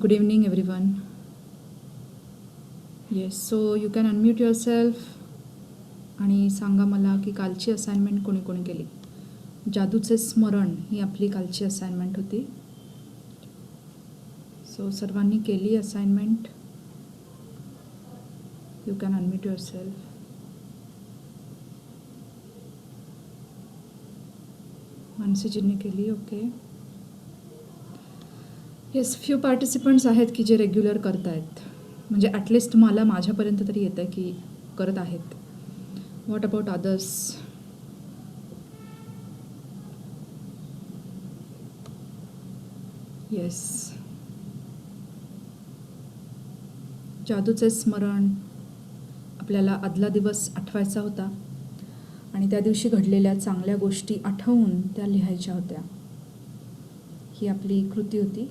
Good evening, everyone. Yes, so you can unmute yourself आणि सांगा मला की कालची असाइनमेंट कोणी कोणी केली. जादूचे स्मरण ही आपली कालची असाइनमेंट होती. सो सर्वांनी केली assignment. You can unmute yourself. मानसीजींनी केली. ओके. येस, फ्यू पार्टिसिपंट्स आहेत की जे रेग्युलर करत आहेत, म्हणजे ॲटलिस्ट मला माझ्यापर्यंत तरी येतं आहे की करत आहेत. What about others? येस, जादूचे स्मरण आपल्याला आदला दिवस आठवायचा होता आणि त्या दिवशी घडलेल्या चांगल्या गोष्टी आठवून त्या लिहायच्या होत्या. ही आपली कृती होती.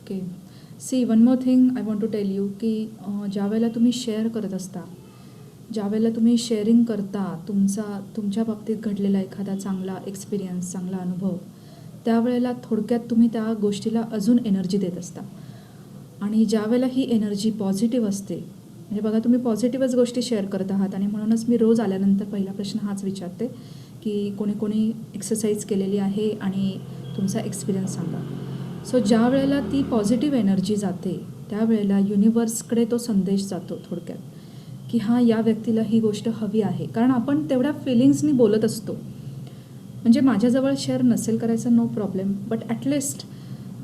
Okay. See, one more thing I want to tell you की ज्या वेळेला तुम्ही शेअर करत असता, ज्या वेळेला तुम्ही शेअरिंग करता तुमच्या बाबतीत घडलेला एखादा चांगला एक्सपिरियन्स, चांगला अनुभव, त्यावेळेला थोडक्यात तुम्ही त्या गोष्टीला अजून एनर्जी देत असता. आणि ज्यावेळेला ही एनर्जी पॉझिटिव्ह असते, म्हणजे बघा तुम्ही पॉझिटिव्हच गोष्टी शेअर करत आहात आणि म्हणूनच मी रोज आल्यानंतर पहिला प्रश्न हाच विचारते की कोणी कोणी एक्सरसाइज केलेली आहे आणि तुमचा एक्सपिरियन्स सांगा. सो ज्या वेळेला ती पॉझिटिव्ह एनर्जी जाते त्यावेळेला युनिवर्सकडे तो संदेश जातो थोडक्यात की हां, या व्यक्तीला ही गोष्ट हवी आहे. कारण आपण तेवढ्या फिलिंग्सनी बोलत असतो. म्हणजे माझ्याजवळ शेअर नसेल करायचं, no problem, but at least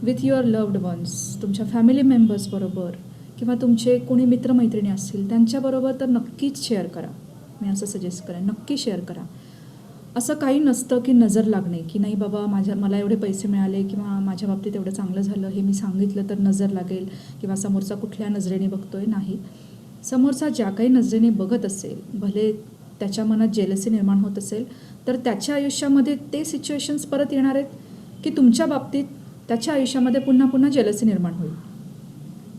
with your loved ones, तुमच्या फॅमिली मेंबर्सबरोबर किंवा तुमचे कोणी मित्रमैत्रिणी असतील त्यांच्याबरोबर तर नक्कीच शेअर करा. मी असं सजेस्ट करेन, नक्की शेअर करा. असं काही नसतं की नजर लागणे, की नाही बाबा मला एवढे पैसे मिळाले किंवा माझ्या बाबतीत एवढं चांगलं झालं, हे मी सांगितलं तर नजर लागेल किंवा समोरचा कुठल्या नजरेने बघतोय. नाही, समोरचा ज्या काही नजरेने बघत असेल, भले त्याच्या मनात जेलसी निर्माण होत असेल, तर त्याच्या आयुष्यामध्ये ते सिच्युएशन्स परत येणार आहेत की तुमच्या बाबतीत त्याच्या आयुष्यामध्ये पुन्हा पुन्हा जेलसी निर्माण होईल.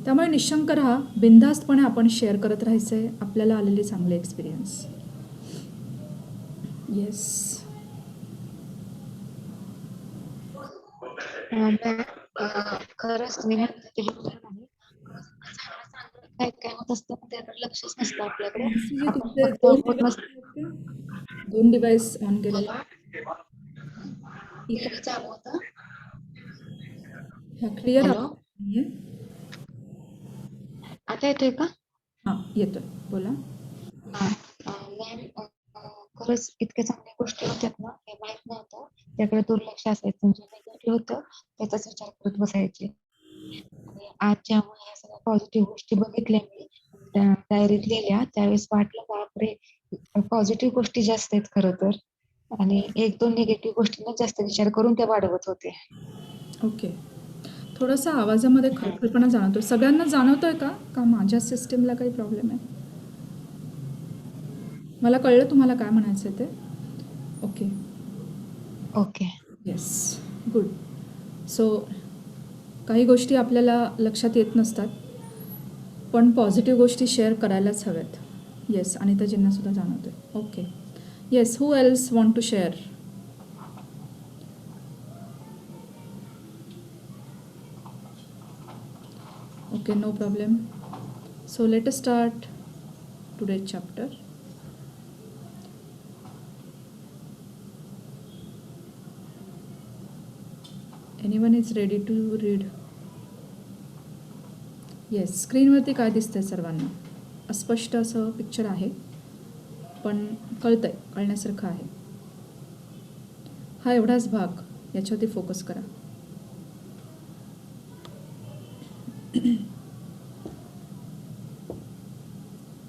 त्यामुळे निशंक राहा, बिनधास्तपणे आपण शेअर करत राहायचं आहे आपल्याला आलेले चांगले एक्सपिरियन्स. येस. खरंच तुम्ही म्हणता ते बरोबर आहे. काय काय होत असतं त्याकडे लक्षच नसतं आपल्याकडे. मानसीजी, आपण तुमचे फक्त दोन पूर्ण डिव्हाइस आहेत का? दोन डिव्हाइस ऑन केलेले. टीव्ही चालू होतं. हा, क्लिअर हॅलो, आवाज नाहीये. आता येतोय का? हां, येतोय, बोला. मॅम, खरंच इतक्या चांगल्या गोष्टी होत्यात ना, हे माहित नव्हतं. त्याकडे दुर्लक्ष असायचं, जे निगेटिव्ह होतं त्याचाच विचार करत बसायचे. आणि आज ज्यामुळे ह्या सगळ्या पॉझिटिव्ह गोष्टी बघितल्या मी, डायरीत लिहिल्या, त्यावेळेस वाटलं बापरे, पॉझिटिव्ह गोष्टी जास्त आहेत खरं तर. आणि एक दोन निगेटिव्ह गोष्टींना जास्त विचार करून त्या वाढवत होते. ओके. थोडासा आवाजामध्ये खरखरपणा जाणवतोय. सगळ्यांना जाणवतोय का का माझ्या सिस्टीमला काही प्रॉब्लेम आहे? मला कळलं तुम्हाला काय म्हणायचं आहे ते. Okay. Okay. Yes, good. So काही गोष्टी आपल्याला लक्षात येत नसतात, पण पॉझिटिव्ह गोष्टी शेअर करायलाच हव्यात. येस, अनिताजींनासुद्धा जाणवतोय. Okay. Yes, who else want to share? Okay, no problem. So let us start today's chapter. Anyone is ready to read? Yes, स्क्रीनवरती काय दिसतंय सर्वांना? अस्पष्ट असं पिक्चर आहे, पण कळतंय, कळण्यासारखं आहे. हा एवढाच भाग, याच्यावरती फोकस करा.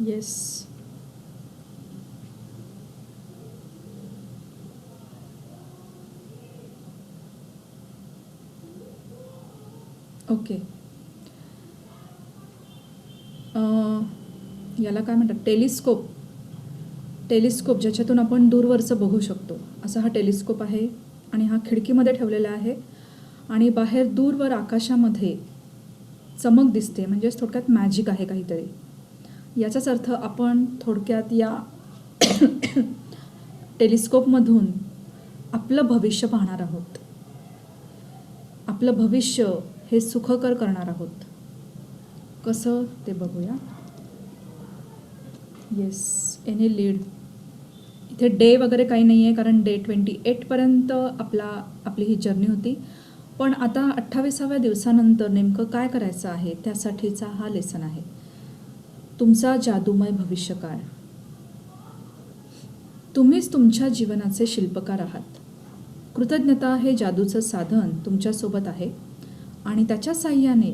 येस. ओके. याला काय म्हणतात? टेलिस्कोप ज्याच्यातून आपण दूरवरचं बघू शकतो, असा हा टेलिस्कोप आहे आणि हा खिडकीमध्ये ठेवलेला आहे आणि बाहेर दूरवर आकाशामध्ये चमक दिसते, म्हणजेच थोडक्यात मॅजिक आहे काहीतरी. याचाच अर्थ आपण थोडक्यात या टेलिस्कोपमधून आपलं भविष्य पाहणार आहोत. आपलं भविष्य हे सुखकर करणार आहोत. कसं ते बघूया. Yes, any lead. इथे डे वगैरे काही नाही आहे, कारण डे 28पर्यंत आपली ही जर्नी होती. पण आता 28व्या दिवसानंतर नेमकं काय करायचं आहे त्यासाठीचा हा लेसन आहे. तुमचा जादूमय भविष्यकाळ. तुम्हीच तुमच्या जीवनाचे शिल्पकार आहात. कृतज्ञता हे जादूचं साधन तुमच्यासोबत आहे आणि त्याच्या साहाय्याने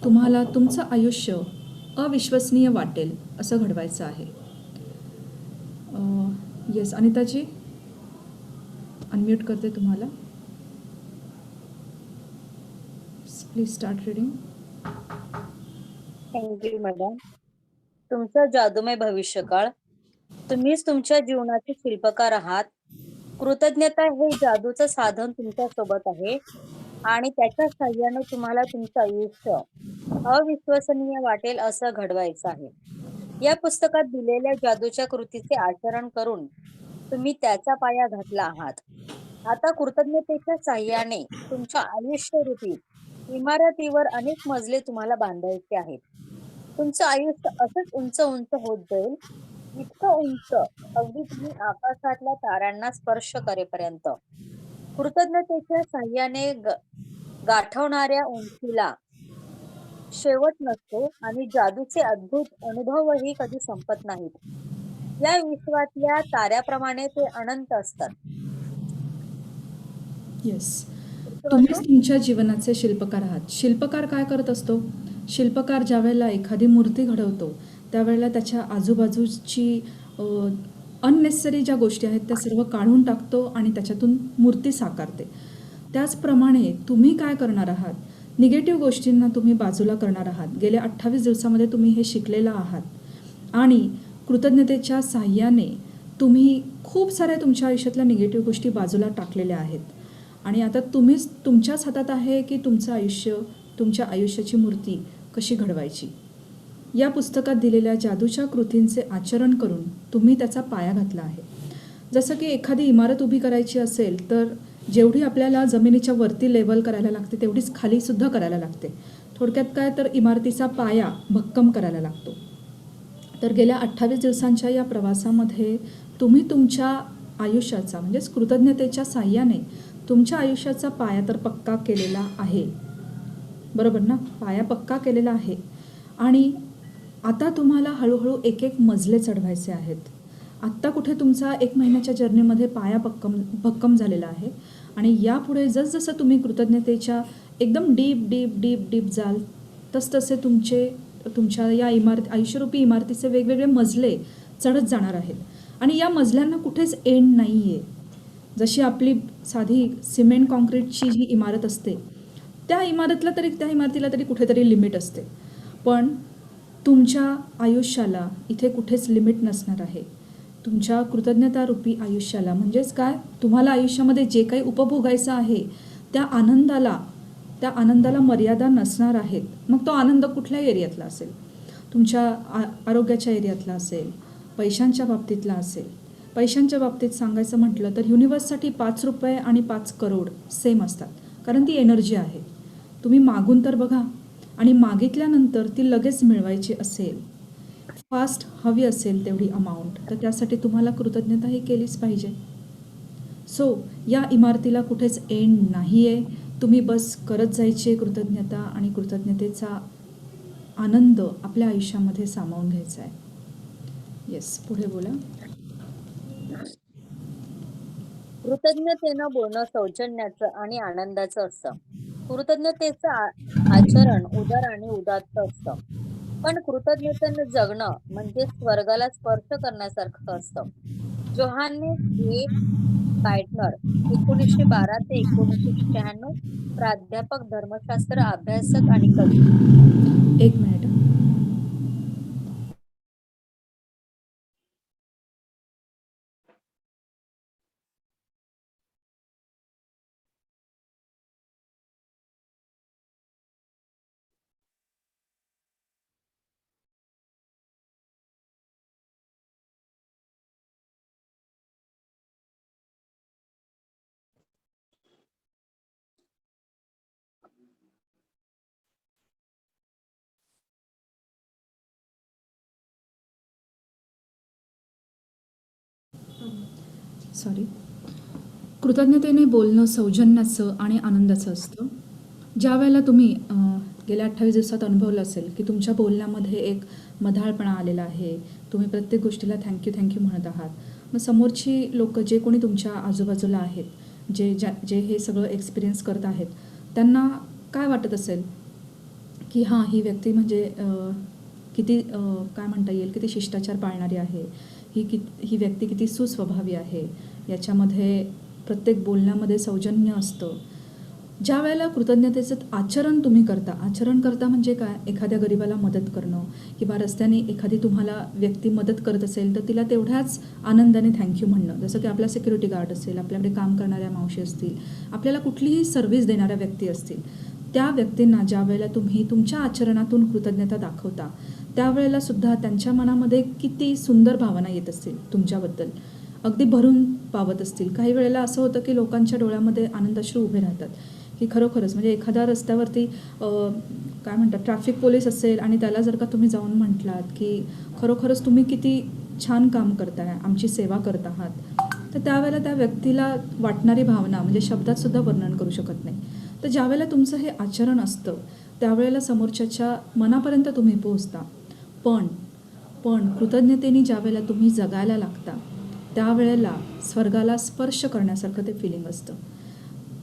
तुम्हाला तुमचं आयुष्य अविश्वसनीय वाटेल असं घडवायचं आहे. येस, अनिताजी, अनम्यूट करते तुम्हाला. Please start reading. Thank you madam. तुमचं जादूमय भविष्यकाळ. तुम्हीच तुमच्या जीवनाचे शिल्पकार आहात. कृतज्ञता हे जादूचं साधन तुमच्या सोबत आहे आणि त्याच्या साहाय्याने तुम्हाला तुमचं आयुष्य अविश्वसनीय वाटेल असं घडवायचं आहे. या पुस्तकात दिलेल्या जादूच्या कृतीचे आचरण करून तुम्ही त्याचा पाया घातला आहात. आता कृतज्ञतेच्या साहाय्याने तुमच्या आयुष्यरूपी इमारतीवर अनेक मजले तुम्हाला बांधायचे आहेत. तुमचं आयुष्य असंच उंच उंच होत जाईल, इतकं उंच अगदी तुम्ही आकाशातल्या ताऱ्यांना स्पर्श करेपर्यंत. कृतज्ञतेच्या साहाय्याने गाठवणाऱ्या उंचीला शेवट नसतो आणि जादूचे अद्भुत अनुभवही कधी संपत नाहीत. या विश्वातल्या ताऱ्याप्रमाणे ते अनंत असतात. येस, तुम्हीच तुमच्या जीवनाचे शिल्पकार आहात. शिल्पकार काय करत असतो? शिल्पकार ज्यावेळेला एखादी मूर्ती घडवतो त्यावेळेला त्याच्या आजूबाजूची अननेसेसरी ज्या गोष्टी आहेत त्या सर्व काढून टाकतो आणि त्याच्यातून मूर्ती साकारते. त्याचप्रमाणे तुम्ही काय करणार आहात? निगेटिव्ह गोष्टींना तुम्ही बाजूला करणार आहात. गेल्या 28 दिवसामध्ये तुम्ही हे शिकलेलं आहात आणि कृतज्ञतेच्या साहाय्याने तुम्ही खूप साऱ्या तुमच्या आयुष्यातल्या निगेटिव्ह गोष्टी बाजूला टाकलेल्या आहेत आणि आता तुम्हीच तुमच्याच हातात आहे की तुमचं आयुष्य, तुमच्या आयुष्याची मूर्ती कशी घडवायची. या पुस्तकात दिलेल्या जादूच्या कृतींचे आचरण करून तुम्ही त्याचा पाया घातला आहे. जसं की एखादी इमारत उभी करायची असेल तर जेवढी आपल्याला जमिनीच्या वरती लेवल करायला लागते तेवढीच खालीसुद्धा करायला लागते. थोडक्यात काय तर इमारतीचा पाया भक्कम करायला लागतो. तर गेल्या 28 दिवसांच्या या प्रवासामध्ये तुम्ही तुमच्या आयुष्याचा म्हणजेच कृतज्ञतेच्या साहाय्याने तुमच्या आयुष्याचा पाया तर पक्का केलेला आहे. बरोबर ना? पाया पक्का केलेला आहे आणि आता तुम्हाला हळूहळू एक एक मजले चढवायचे आहेत. आत्ता कुठे तुमचा 1 महिन्याच्या जर्नीमध्ये पाया भक्कम झालेला आहे आणि यापुढे जसजसं तुम्ही कृतज्ञतेच्या एकदम डीप डीप डीप डीप जाल तसतसे तुमच्या या आयुष्यरूपी इमारतीचे वेगवेगळे मजले चढत जाणार आहेत आणि या मजल्यांना कुठेच एंड नाही आहे. जशी आपली साधी सिमेंट कॉन्क्रीटची जी इमारत असते त्या इमारतीला तरी कुठेतरी लिमिट असते, पण तुमच्या आयुष्याला इथे कुठेच लिमिट नसणार आहे. तुमच्या कृतज्ञतारूपी आयुष्याला म्हणजेच काय, तुम्हाला आयुष्यामध्ये जे काही उपभोगायचं आहे त्या आनंदाला मर्यादा नसणार आहेत. मग तो आनंद कुठल्या एरियातला असेल? तुमच्या आरोग्याच्या एरियातला असेल, पैशांच्या बाबतीतला असेल. पैशांच्या बाबतीत सांगायचं म्हटलं तर युनिवर्ससाठी ₹5 आणि 5 करोड सेम असतात, कारण ती एनर्जी आहे. तुम्ही मागून तर बघा आणि मागितल्यानंतर ती लगेच मिळवायची असेल, फास्ट हवी असेल तेवढी अमाऊंट, तर त्यासाठी तुम्हाला कृतज्ञता ही केलीच पाहिजे. सो या इमारतीला कुठेच एंड नाही आहे. तुम्ही बस करत जायची कृतज्ञता आणि कृतज्ञतेचा आनंद आपल्या आयुष्यामध्ये सामावून घ्यायचा आहे. येस, पुढे बोला. कृतज्ञतेनं बोलणं सौजन्याचं आणि आनंदाचं असतं. कृतज्ञतेचं आचरण उदार आणि उदात्त असतं. पण कृतज्ञतेनं जगणं म्हणजे स्वर्गाला स्पर्श करण्यासारखं असतं. जोहान्स ए. गार्टनर, 1912 ते 1996, प्राध्यापक, धर्मशास्त्र अभ्यासक आणि कवी. 1 मिनिट. सॉरी. कृतज्ञतेने बोलणं सौजन्याचं आणि आनंदाचं असतं. ज्या वेळेला तुम्ही गेल्या 28 दिवसात अनुभवलं असेल की तुमच्या बोलण्यामध्ये एक मधाळपणा आलेला आहे. तुम्ही प्रत्येक गोष्टीला थँक्यू म्हणत आहात. मग समोरची लोकं जे कोणी तुमच्या आजूबाजूला आहेत, जे हे सगळं एक्सपिरियन्स करत आहेत, त्यांना काय वाटत असेल की हां, ही व्यक्ती म्हणजे किती काय म्हणता येईल, किती शिष्टाचार पाळणारी आहे. ही व्यक्ती किती सुस्वभावी आहे. याच्यामध्ये प्रत्येक बोलण्यामध्ये सौजन्य असतं. ज्या वेळेला कृतज्ञतेचं आचरण तुम्ही आचरण करता म्हणजे काय, एखाद्या गरिबाला मदत करणं किंवा रस्त्याने एखादी तुम्हाला व्यक्ती मदत करत असेल तर तिला तेवढ्याच आनंदाने थँक्यू म्हणणं. जसं की आपला सिक्युरिटी गार्ड असेल, आपल्याकडे काम करणाऱ्या मावशी असतील, आपल्याला कुठलीही सर्व्हिस देणाऱ्या व्यक्ती असतील, त्या व्यक्तींना ज्या वेळेला तुम्ही तुमच्या आचरणातून कृतज्ञता दाखवता त्यावेळेला सुद्धा त्यांच्या मनामध्ये किती सुंदर भावना येत असतील तुमच्याबद्दल, अगदी भरून पावत असतील. काही वेळेला असं होतं की लोकांच्या डोळ्यामध्ये आनंदाश्रू उभे राहतात की खरोखरच म्हणजे एखाद्या रस्त्यावरती काय म्हणतात ट्रॅफिक पोलीस असेल आणि त्याला जर का तुम्ही जाऊन म्हटलात की खरोखरच तुम्ही किती छान काम करताय, आमची सेवा करत आहात, तर त्यावेळेला त्या व्यक्तीला वाटणारी भावना म्हणजे शब्दात सुद्धा वर्णन करू शकत नाही. तर ज्यावेळेला तुमचं हे आचरण असतं त्यावेळेला समोरच्याच्या मनापर्यंत तुम्ही पोहोचता. पण कृतज्ञतेने ज्यावेळेला तुम्ही जगायला लागता त्यावेळेला स्वर्गाला स्पर्श करण्यासारखं ते फिलिंग असतं.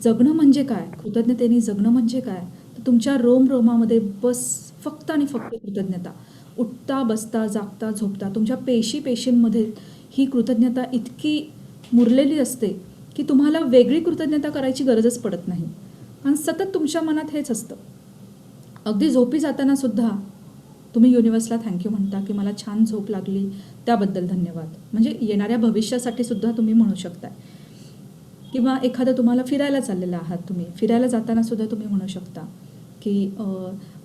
जगणं म्हणजे काय, कृतज्ञतेने जगणं म्हणजे काय, तर तुमच्या रोमरोमामध्ये फक्त आणि फक्त कृतज्ञता. उठता बसता जागता झोपता तुमच्या पेशींमध्ये ही कृतज्ञता इतकी मुरलेली असते की तुम्हाला वेगळी कृतज्ञता करायची गरजच पडत नाही आणि सतत तुमच्या मनात हेच असतं. अगदी झोपी जाताना सुद्धा तुम्ही युनिवर्सला थँक्यू म्हणता की मला छान झोप लागली त्याबद्दल धन्यवाद. म्हणजे येणाऱ्या भविष्यासाठी सुद्धा तुम्ही म्हणू शकता. किंवा एखादं तुम्हाला फिरायला चाललेलं आहात, तुम्ही फिरायला जाताना सुद्धा तुम्ही म्हणू शकता की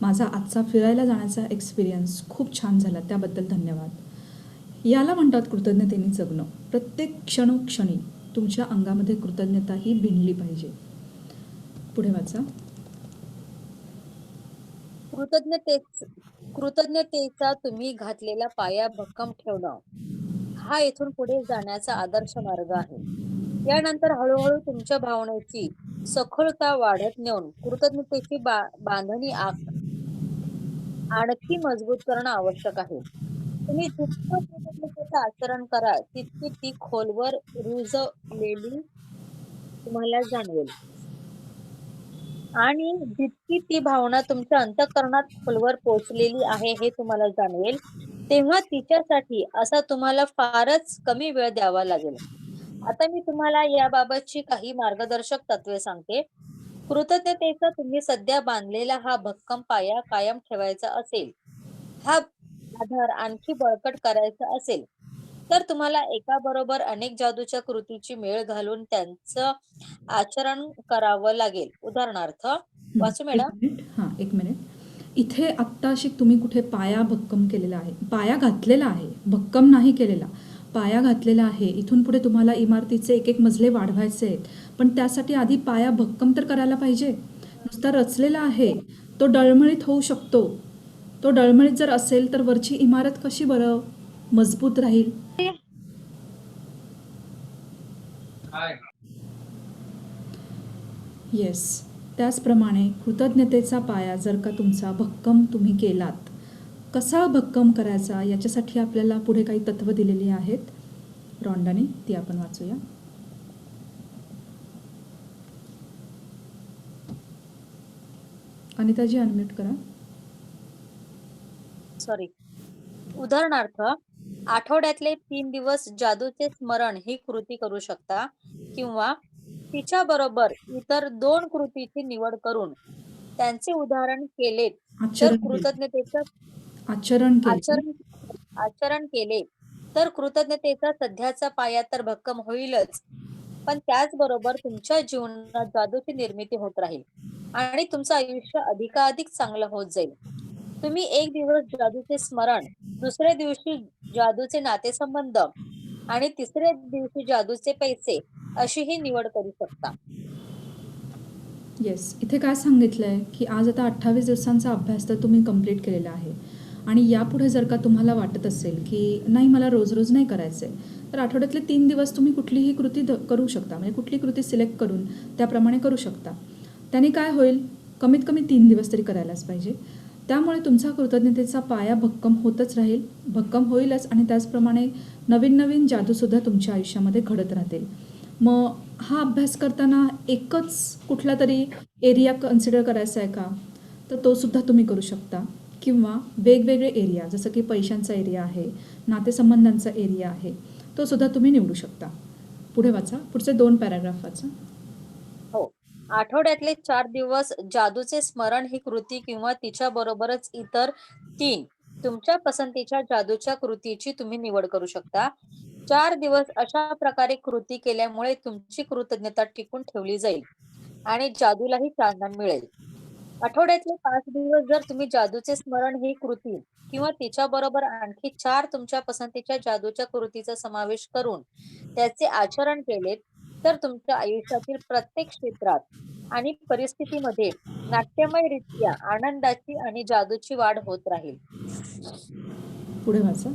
माझा आजचा फिरायला जाण्याचा एक्सपिरियन्स खूप छान झाला त्याबद्दल धन्यवाद. याला म्हणतात कृतज्ञतेने जगणं. प्रत्येक क्षणोक्षणी तुमच्या अंगामध्ये कृतज्ञता ही भिनली पाहिजे. पुढे वाचा. कृतज्ञतेचा तुम्ही घातलेला पाया भक्कम ठेवणं हा इथून पुढे जाण्याचा आदर्श मार्ग आहे. यानंतर हळूहळू तुमच्या भावनेची सखोलता वाढत नेऊन कृतज्ञतेची बांधणी आणखी मजबूत करणं आवश्यक आहे. तुम्ही जितकं कृतज्ञतेचं आचरण कराल तितकी ती खोलवर रुजलेली तुम्हाला जाणवेल आणि जितकी ती भावना तुमच्या अंतःकरणात खोलवर पोहोचलेली आहे हे तुम्हाला जाणवेल, तेव्हा तिच्यासाठी असा तुम्हाला फारच कमी वेळ द्यावा लागेल. आता मी तुम्हाला याबाबतची काही मार्गदर्शक तत्वे सांगते. कृतज्ञतेचा तुम्ही सध्या बांधलेला हा भक्कम पाया कायम ठेवायचा असेल, हा आधार आणखी बळकट करायचा असेल, तर तुम्हाला एकाबरोबर अनेक जादूच्या कृतीची मेळ घालून त्यांचं आचरण करावं लागेल. उदाहरणार्थ, वाचू मॅडम? एक मिनिट. इथे आत्ताशी तुम्ही कुठे पाया भक्कम केलेला आहे, पाया घातलेला आहे, भक्कम नाही केलेला, पाया घातलेला आहे. इथून पुढे तुम्हाला इमारतीचे एक मजले वाढवायचे आहेत, पण त्यासाठी आधी पाया भक्कम तर करायला पाहिजे. नुसता रचलेला आहे तो डळमळीत होऊ शकतो. तो डळमळीत जर असेल तर वरची इमारत कशी बरं मजबूत राहील. येस, त्याचप्रमाणे कृतज्ञतेचा पाया जर का तुमचा भक्कम तुम्ही केलात, कसा भक्कम करायचा याच्यासाठी आपल्याला पुढे काही तत्व दिलेली आहेत रॉन्डाने, ती आपण वाचूया. अनिताजी अनम्यूट करा. सॉरी. उदाहरणार्थ, आठवड्यातले 3 दिवस जादूचे स्मरण ही कृती करू शकता किंवा तिच्या बरोबर इतर 2 कृतीची निवड करून त्यांचे उदाहरण केलेत तर कृतज्ञतेचं आचरण केले तर कृतज्ञतेचा सध्याचा पाया तर भक्कम होईलच, पण त्याचबरोबर तुमच्या जीवनात जादूची निर्मिती होत राहील आणि तुमचं आयुष्य अधिकाधिक चांगलं होत जाईल. तुम्ही एक दिवस जादूचे स्मरण, दुसऱ्या दिवशी जादूचे नातेसंबंध आणि तिसऱ्या दिवशी जादूचे पैसे अशीही निवड करू शकता. येस, इथे काय सांगितलंय की आज आता 28 दिवसांचा अभ्यास तर तुम्ही कंप्लीट केलेला आहे आणि यापुढे जर का तुम्हाला वाटत असेल की नाही मला रोज रोज नाही करायचंय, तर आठवड्यातले 3 दिवस तुम्ही कुठलीही कृती करू शकता, म्हणजे कुठली कृती सिलेक्ट करून त्याप्रमाणे करू शकता. त्याने काय होईल, कमीत कमी 3 दिवस तरी करायलाच पाहिजे. त्यामुळे तुमचा कृतज्ञतेचा पाया भक्कम होतच राहील, भक्कम होईलच, आणि त्याचप्रमाणे नवीन नवीन जादूसुद्धा तुमच्या आयुष्यामध्ये घडत राहतील. मग हा अभ्यास करताना एकच कुठला तरी एरिया कन्सिडर करायचा आहे का, तर तो सुद्धा तुम्ही करू शकता. किंवा वेगवेगळे एरिया, जसं की पैशांचा एरिया आहे, नातेसंबंधांचा एरिया आहे, तो सुद्धा तुम्ही निवडू शकता. पुढे वाचा, पुढचे 2 पॅराग्राफ वाचा. हो. आठवड्यातले 4 दिवस जादूचे स्मरण ही कृती किंवा तिच्या बरोबरच इतर 3 तुमच्या पसंतीच्या जादूच्या कृतीची तुम्ही निवड करू शकता. 4 दिवस अशा प्रकारे कृती केल्यामुळे तुमची कृतज्ञता टिकून ठेवली जाईल आणि जादूलाही चालना मिळेल. आठवड्यातले 5 दिवस जर तुम्ही जादूचे स्मरण ही कृती किंवा तिच्या बरोबर आणखी 4 तुमच्या पसंतीच्या जादूच्या कृतीचा समावेश करून त्याचे आचरण केलेत, तर तुमच्या आयुष्यातील प्रत्येक क्षेत्रात आणि परिस्थितीमध्ये नाट्यमयरित्या आनंदाची आणि जादूची वाढ होत राहील. पुढे वाचा.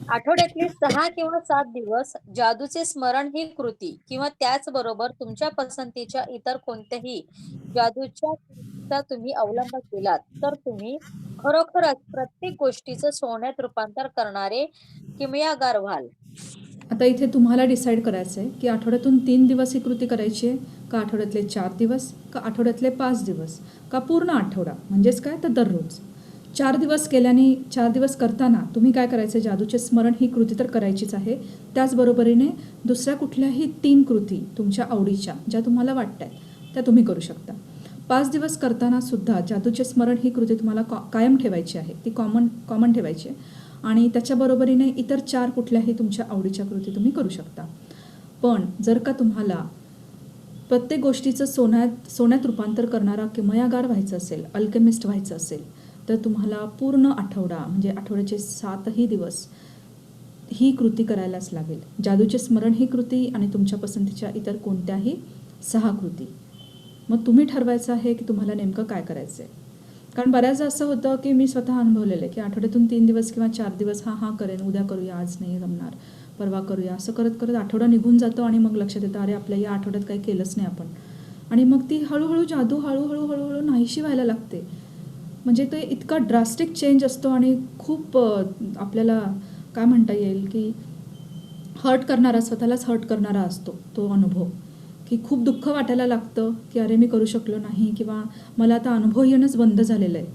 आठवड्यातले 6 किंवा 7 दिवस जादूचे स्मरण ही कृती किंवा त्याचबरोबर तुमच्या पसंतीच्या इतर कोणत्याही जादूच्या कृतीचा तुम्ही अवलंब केलात, तर तुम्ही खरोखरच प्रत्येक गोष्टीचं सोन्यात रूपांतर करणारे किमयागार व्हाल. आता इथे तुम्हाला डिसाईड करायचं आहे की आठवड्यातून 3 दिवस ही कृती करायची आहे, का आठवड्यातले 4 दिवस, का आठवड्यातले 5 दिवस, का पूर्ण आठवडा, म्हणजेच काय तर दररोज. 4 दिवस केल्याने, 4 दिवस करताना तुम्ही काय करायचं, जादूचे स्मरण ही कृती तर करायचीच आहे, त्याचबरोबरीने दुसऱ्या कुठल्याही 3 कृती तुमच्या आवडीच्या ज्या तुम्हाला वाटत आहेत त्या तुम्ही करू शकता. 5 दिवस करताना सुद्धा जादूचे स्मरण ही कृती तुम्हाला कायम ठेवायची आहे, ती कॉमन ठेवायची आहे, आणि त्याच्याबरोबरीने इतर 4 कुठल्याही तुमच्या आवडीच्या कृती तुम्ही करू शकता. पण जर का तुम्हाला प्रत्येक गोष्टीचं सोन्यात रूपांतर करणारा किमयागार व्हायचं असेल, अल्केमिस्ट व्हायचं असेल, तर तुम्हाला पूर्ण आठवडा, म्हणजे आठवड्याचे 7ही दिवस ही कृती करायलाच लागेल. जादूचे स्मरण ही कृती आणि तुमच्या पसंतीच्या इतर कोणत्याही 6 कृती. मग तुम्ही ठरवायचं आहे की तुम्हाला नेमकं काय करायचं आहे. कारण बऱ्याचदा असं होतं की मी स्वतः अनुभवलेलं आहे की आठवड्यातून 3 दिवस किंवा 4 दिवस हां करेन, उद्या करूया, आज नाही जमणार, परवा करूया, असं करत करत आठवडा निघून जातो आणि मग लक्षात येतं, अरे आपल्या या आठवड्यात काही केलंच नाही आपण. आणि मग ती हळूहळू जादू हळूहळू नाहीशी व्हायला लागते. म्हणजे तो इतका ड्रास्टिक चेंज असतो आणि खूप आपल्याला काय म्हणता येईल की हर्ट करणारा, स्वतःलाच हर्ट करणारा असतो तो अनुभव, की खूप दुःख वाटायला लागतं की अरे मी करू शकलो नाही, किंवा मला आता अनुभव येणंच बंद झालेलं आहे.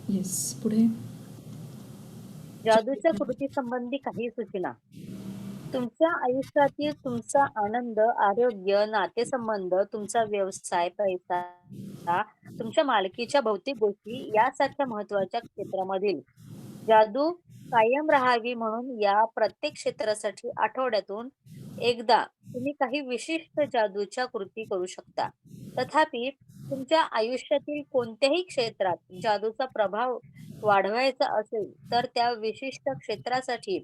येस, पुढे. जादूच्या कृती संबंधी काही सूचना. तुमच्या आयुष्यातील तुमचा आनंद, आरोग्य, नातेसंबंध, तुमचा व्यवसाय, पैसा, तुमच्या मालकीच्या भौतिक गोष्टी यासारख्या महत्वाच्या क्षेत्रामधील जादू कायम राहावी म्हणून या प्रत्येक क्षेत्रासाठी आठवड्यातून एकदा तुम्ही काही विशिष्ट जादूच्या कृती करू शकता. तथापि तुमच्या आयुष्यातील कोणत्याही क्षेत्रात जादूचा प्रभाव वाढवायचा असेल, तर त्या विशिष्ट क्षेत्रासाठी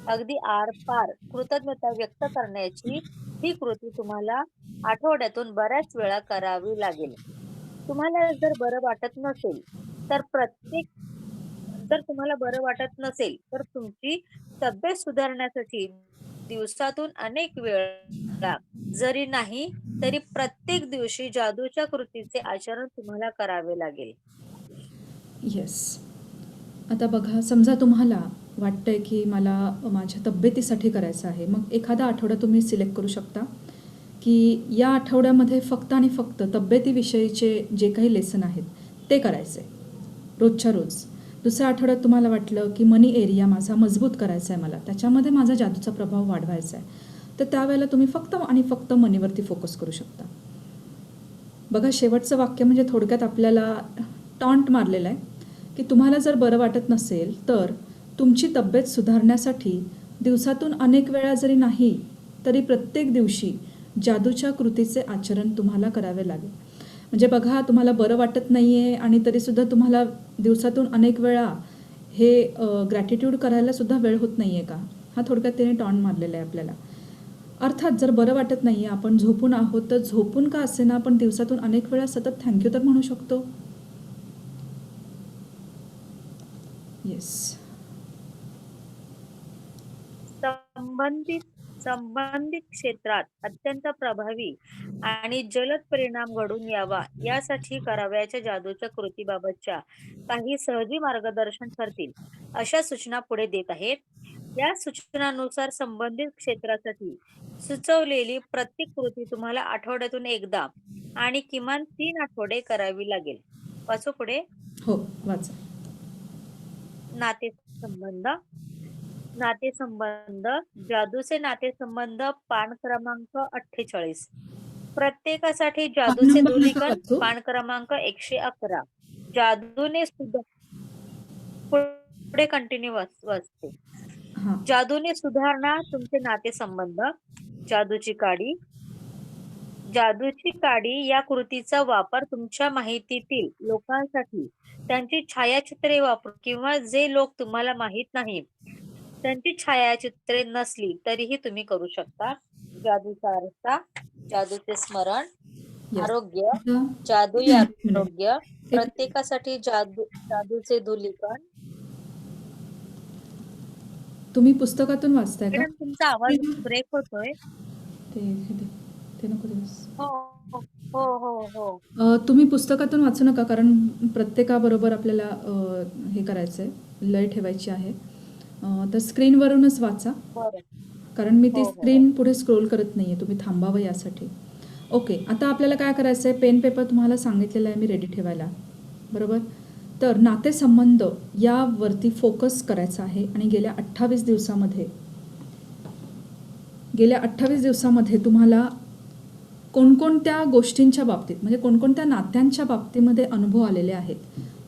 अगदी आरपार कृतज्ञता व्यक्त करण्याची ही कृती तुम्हाला आठवड्यातून बऱ्याच वेळा करावी लागेल. तुम्हाला जर बरं वाटत नसेल, तर प्रत्येक जर तुम्हाला बरं वाटत नसेल, तर तुमची तब्येत सुधारण्यासाठी दिवसातून अनेक वेळा, जरी नाही तरी प्रत्येक दिवशी जादूच्या कृतीचे आचरण तुम्हाला करावे लागेल. येस. आता बघा, समजा तुम्हाला वाटतंय की मला माझ्या तब्येतीसाठी करायचं आहे, मग एखादा आठवडा तुम्ही सिलेक्ट करू शकता की या आठवड्यामध्ये फक्त आणि फक्त तब्येतीविषयीचे जे काही लेसन आहेत ते करायचे रोजच्या रोज. दुसऱ्या आठवड्यात तुम्हाला वाटलं की मनी एरिया माझा मजबूत करायचा आहे, मला त्याच्यामध्ये माझा जादूचा प्रभाव वाढवायचा आहे, तर त्यावेळेला तुम्ही फक्त आणि फक्त मनीवरती फोकस करू शकता. बघा, शेवटचं वाक्य म्हणजे थोडक्यात आपल्याला टॉन्ट मारलेलं आहे की तुम्हाला जर बरं वाटत नसेल, तर तुमची तब्येत सुधारण्यासाठी दिवसातून अनेक वेळा जरी नाही तरी प्रत्येक दिवशी जादूच्या कृतीचे आचरण तुम्हाला करावे लागेल. म्हणजे बघा, तुम्हाला बरं वाटत नाही आहे आणि तरीसुद्धा तुम्हाला दिवसातून अनेक वेळा हे ग्रॅटिट्यूड करायला सुद्धा वेळ होत नाही आहे का, हा थोडक्यात त्याने टॉन्ट मारलेला आहे आपल्याला. अर्थात जर बरं वाटत नाही आहे, आपण झोपून आहोत, तर झोपून का असेना आपण दिवसातून अनेक वेळा सतत थँक्यू तर म्हणू शकतो. येस. संबंधित क्षेत्रात अत्यंत प्रभावी आणि जलद परिणाम घडून यावा यासाठी करावयाच्या जादूच्या कृतीबाबतच्या काही सहजी मार्गदर्शन ठरतील अशा सूचना पुढे देत आहेत. या सूचनानुसार संबंधित क्षेत्रासाठी सुचवलेली प्रत्येक कृती तुम्हाला आठवड्यातून एकदा आणि किमान 3 आठवडे करावी लागेल. वाचू पुढे. हो, वाचा. नातेसंबंध नातेसंबंध जादूचे नातेसंबंध पान क्रमांक 48. प्रत्येकासाठी पान जादूचे नंबर नका धूलिकण वाचू. पान क्रमांक 111. जादूने सुद्धा पुढे कंटिन्यू वाचते. हां. जादूने सुधारणा तुमचे नातेसंबंध. जादूची काडी जादूची काडी या कृतीचा वापर तुमच्या माहितीतील लोकांसाठी त्यांची छायाचित्रे वापरून किंवा जे लोक तुम्हाला माहित नाही त्यांची छायाचित्रे नसली तरीही तुम्ही करू शकता. जादूचा आरसा, जादूचे स्मरण, येस. आरोग्य, आता जादू एक मिनिट. आरोग्य, प्रत्येकासाठी जादूचे धूलिकण. तुम्ही पुस्तकातून वाचताय का? मॅडम तुमचा आवाज ब्रेक होतोय. ते नको देऊस. हो हो हो हो तुम्ही पुस्तकातून वाचू नका, कारण प्रत्येकाबरोबर आपल्याला हे करायचं आहे, लय ठेवायची आहे. तर स्क्रीनवरूनच वाचा, बरं. कारण मी ती हो, हो. स्क्रीन पुढे स्क्रोल करत नाही आहे. तुम्ही थांबावं यासाठी. ओके, आता आपल्याला काय करायचं आहे, पेन पेपर तुम्हाला सांगितलेलं आहे मी रेडी ठेवायला, बरोबर. तर नातेसंबंध यावरती फोकस करायचा आहे आणि गेल्या 28 दिवसामध्ये तुम्हाला कोणकोणत्या गोष्टींच्या बाबतीत, म्हणजे कोणकोणत्या नात्यांच्या बाबतीमध्ये अनुभव आलेले आहेत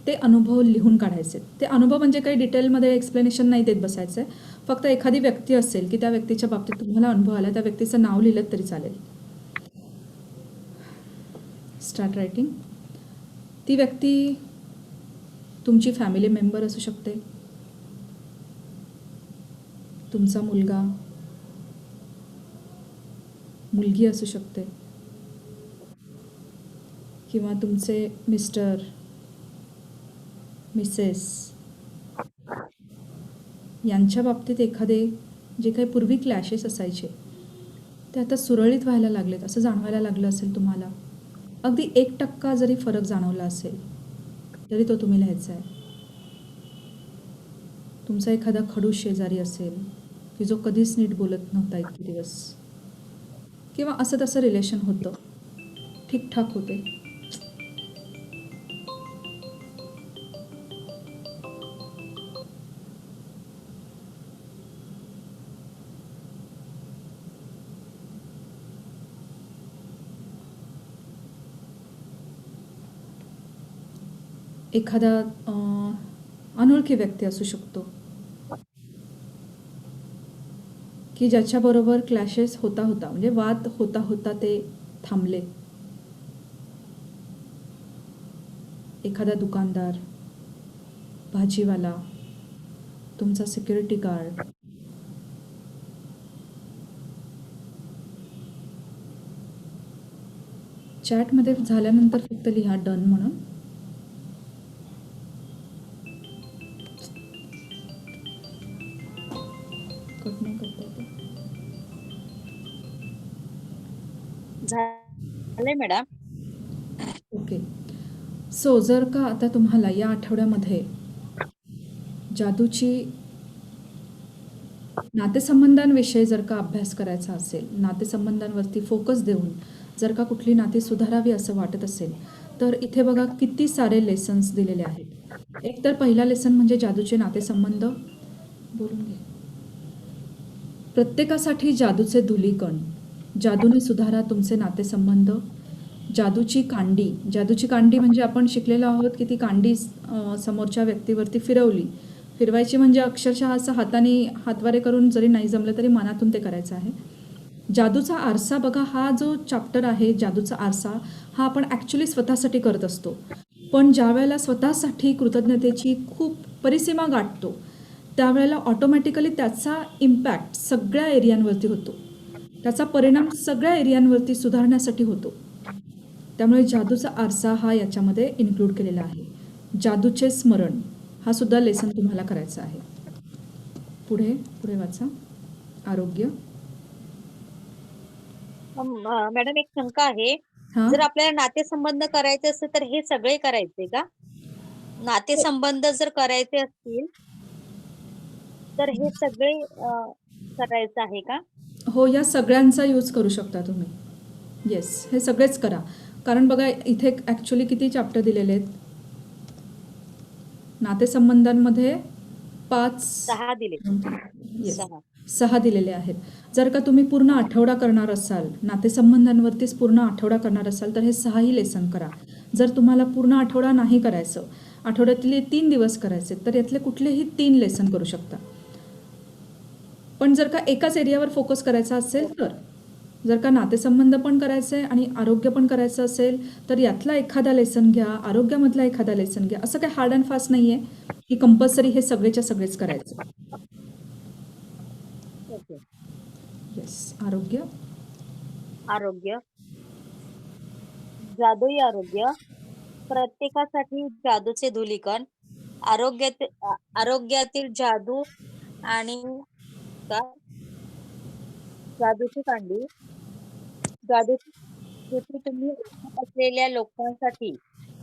ते अनुभव लिहून काढायचे. ते अनुभव म्हणजे काही डिटेलमध्ये एक्सप्लेनेशन नाही देत बसायचं आहे. फक्त एखादी व्यक्ती असेल की त्या व्यक्तीच्या बाबतीत तुम्हाला अनुभव आला, त्या व्यक्तीचं नाव लिहिलं तरी चालेल. Start writing. ती व्यक्ती तुमची फॅमिली मेंबर असू शकते, तुमचा मुलगा, मुलगी असू शकते, किंवा तुमचे मिस्टर, मिसेस यांच्या बाबतीत एखादे जे काही पूर्वी क्लॅशेस असायचे ते आता सुरळीत व्हायला लागलेत असं जाणवायला लागलं असेल तुम्हाला. अगदी 1% जरी फरक जाणवला असेल तरी तो तुम्ही लिहायचा आहे. तुमचा एखादा खडूस शेजारी असेल की जो कधीच नीट बोलत नव्हता इतके दिवस, किंवा असं तसं रिलेशन होतं, ठीकठाक होते, एखादा अनोळखी व्यक्ती असू शकतो की ज्याच्याबरोबर क्लॅशेस होता म्हणजे वाद होता ते थांबले. एखादा दुकानदार, भाजीवाला, तुमचा सिक्युरिटी गार्ड, चॅटमध्ये झाल्यानंतर फक्त लिहा डन म्हणून. कट नाही करता येत. झालंय मॅडम. ओके. सो जर का आता तुम्हाला या आठवड्यामध्ये जादूची नातेसंबंधांविषयी जर का अभ्यास करायचा असेल, नातेसंबंधांवरती फोकस देऊन जर का कुठली नाती सुधारावी असं वाटत असेल, तर इथे बघा किती सारे लेसन्स दिलेले आहेत. एक तर पहिला लेसन म्हणजे जादूचे नातेसंबंध. बोलून घे. प्रत्येकासाठी जादूचे धूलिकण, जादूने सुधारा तुमचे नातेसंबंध. जादूची कांडी म्हणजे आपण शिकलेलो आहोत की ती कांडी समोरच्या व्यक्तीवरती फिरवायची म्हणजे अक्षरशः असं हाताने हातवारे करून जरी नाही जमलं तरी मनातून ते करायचं आहे. जादूचा आरसा बघा, हा जो चॅप्टर आहे जादूचा आरसा, हा आपण ॲक्च्युली स्वतःसाठी करत असतो. पण ज्या वेळेला स्वतःसाठी कृतज्ञतेची खूप परिसीमा गाठतो त्यावेळेला ऑटोमॅटिकली त्याचा इम्पॅक्ट सगळ्या एरियांवरती होतो, त्याचा परिणाम सगळ्या एरियांवरती सुधारण्यासाठी होतो. त्यामुळे जादूचा आरसा हा याच्यामध्ये इन्क्लूड केलेला आहे. जादूचे स्मरण हा सुद्धा लेसन तुम्हाला करायचा आहे. पुढे वाचा. आरोग्य. मॅडम एक शंका आहे. हां. जर आपल्याला नातेसंबंध करायचे असेल तर हे सगळे करायचे का? नातेसंबंध जर करायचे असतील तर हे सगळे करायचं आहे का? हो, या सगळ्यांचा यूज करू शकता तुम्ही. येस, हे सगळेच करा. कारण बघा इथे ॲक्च्युली किती चॅप्टर दिलेले आहेत? नातेसंबंधांमध्ये 5 6 दिले. येस 6. 6 दिलेले आहेत. जर का तुम्ही पूर्ण आठवडा करणार असाल, नातेसंबंधांवरतीच पूर्ण आठवडा करणार असाल तर हे 6ही लेसन करा. जर तुम्हाला पूर्ण आठवडा नाही करायचं, आठवड्यातले 3 दिवस करायचे तर यातले कुठलेही 3 लेसन करू शकता. पण जर का एकाच एरियावर फोकस करायचा असेल तर, जर का नातेसंबंध पण करायचे आणि आरोग्य पण करायचं असेल तर यातला एखादा लेसन घ्या, आरोग्यामधला एखादा लेसन घ्या. असं काही हार्ड अँड फास्ट नाही आहे की कंपल्सरी हे सगळेच्या सगळेच करायचं. ओके. येस, आरोग्य. आरोग्य. जादुई आरोग्य. प्रत्येकासाठी जादूचे धुलीकण. आरोग्यातील जादू आणि का जादूची कांडी. जादूची कृती तुम्ही ओळखत असलेल्या लोकांसाठी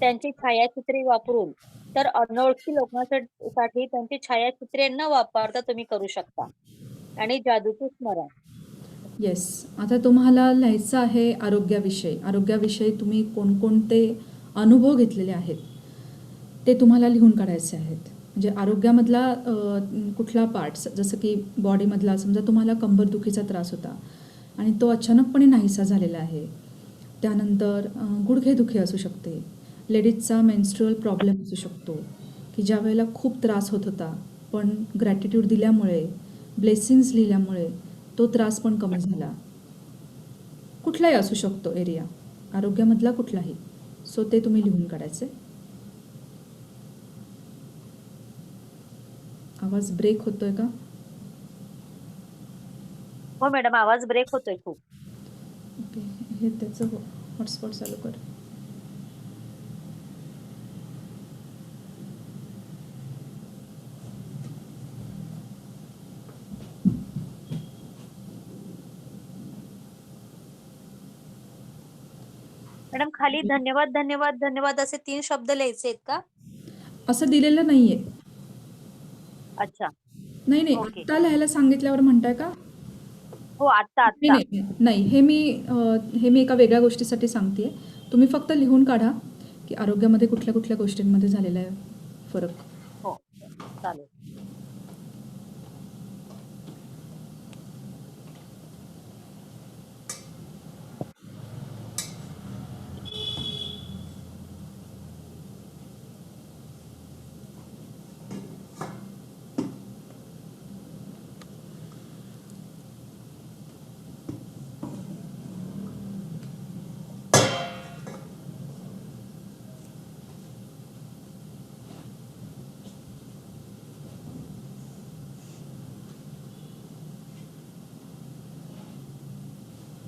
त्यांची छायाचित्रे वापरून तर अनोळखी लोकांसाठी त्यांची छायाचित्रे न वापरता तुम्ही करू शकता. आणि जादूचे स्मरण. येस, आता तुम्हाला लिहायचं आहे आरोग्याविषयी. आरोग्याविषयी तुम्ही कोणकोणते अनुभव घेतलेले आहेत ते तुम्हाला लिहून काढायचे आहेत. म्हणजे आरोग्यामधला कुठला पार्ट्स, जसं की बॉडीमधला समजा तुम्हाला कंबरदुखीचा त्रास होता आणि तो अचानकपणे नाहीसा झालेला आहे. त्यानंतर गुडघेदुखी असू शकते. लेडीजचा मेन्स्ट्रुअल प्रॉब्लेम असू शकतो की ज्या वेळेला खूप त्रास होत होता पण ग्रॅटिट्यूड दिल्यामुळे, ब्लेसिंग्स लिहिल्यामुळे तो त्रास पण कमी झाला. कुठलाही असू शकतो एरिया, आरोग्यामधला कुठलाही. सो ते तुम्ही लिहून काढायचे. आवाज ब्रेक होतोय का? हो मॅडम, आवाज ब्रेक होतोय खूप. ओके, हे त्याचं हॉटस्पॉट चालू कर. मॅडम खाली धन्यवाद धन्यवाद धन्यवाद असे 3 शब्द लिहायचे आहेत का? असं दिलेलं नाहीये. अच्छा. नाही नाही, ओके. आत्ता लिहायला सांगितल्यावर म्हणताय का? हो, आत्ता नाही आत्ता. नाही नाही, हे मी एका वेगळ्या गोष्टीसाठी सांगते. तुम्ही फक्त लिहून काढा की आरोग्यामध्ये कुठल्या कुठल्या गोष्टींमध्ये झालेला आहे फरक. हो, चालेल.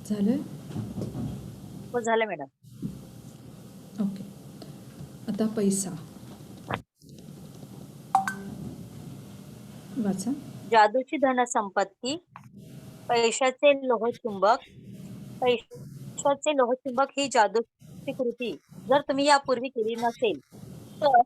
झालंय? हो, झालं मॅडम. ओके. आता पैसा वाचा. जादूची धनसंपत्ती. पैशाचे लोहचुंबक. पैशाचे लोहचुंबक ही जादूची कृती जर तुम्ही यापूर्वी केली नसेल तर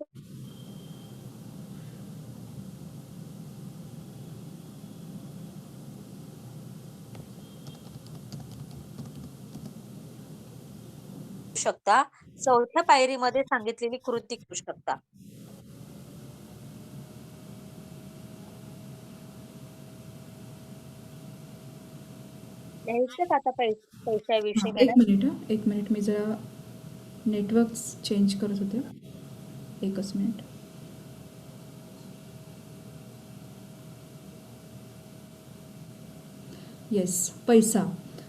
शकता. 4थ्या पायरीमध्ये सांगितलेली कृती करू शकता. लिहायचं का आता पैशाविषयी एक मॅडम? मिनिट हां, एक मिनिट. मी जरा नेटवर्क चेंज करत होते. एकच मिनिट. येस, पैसा.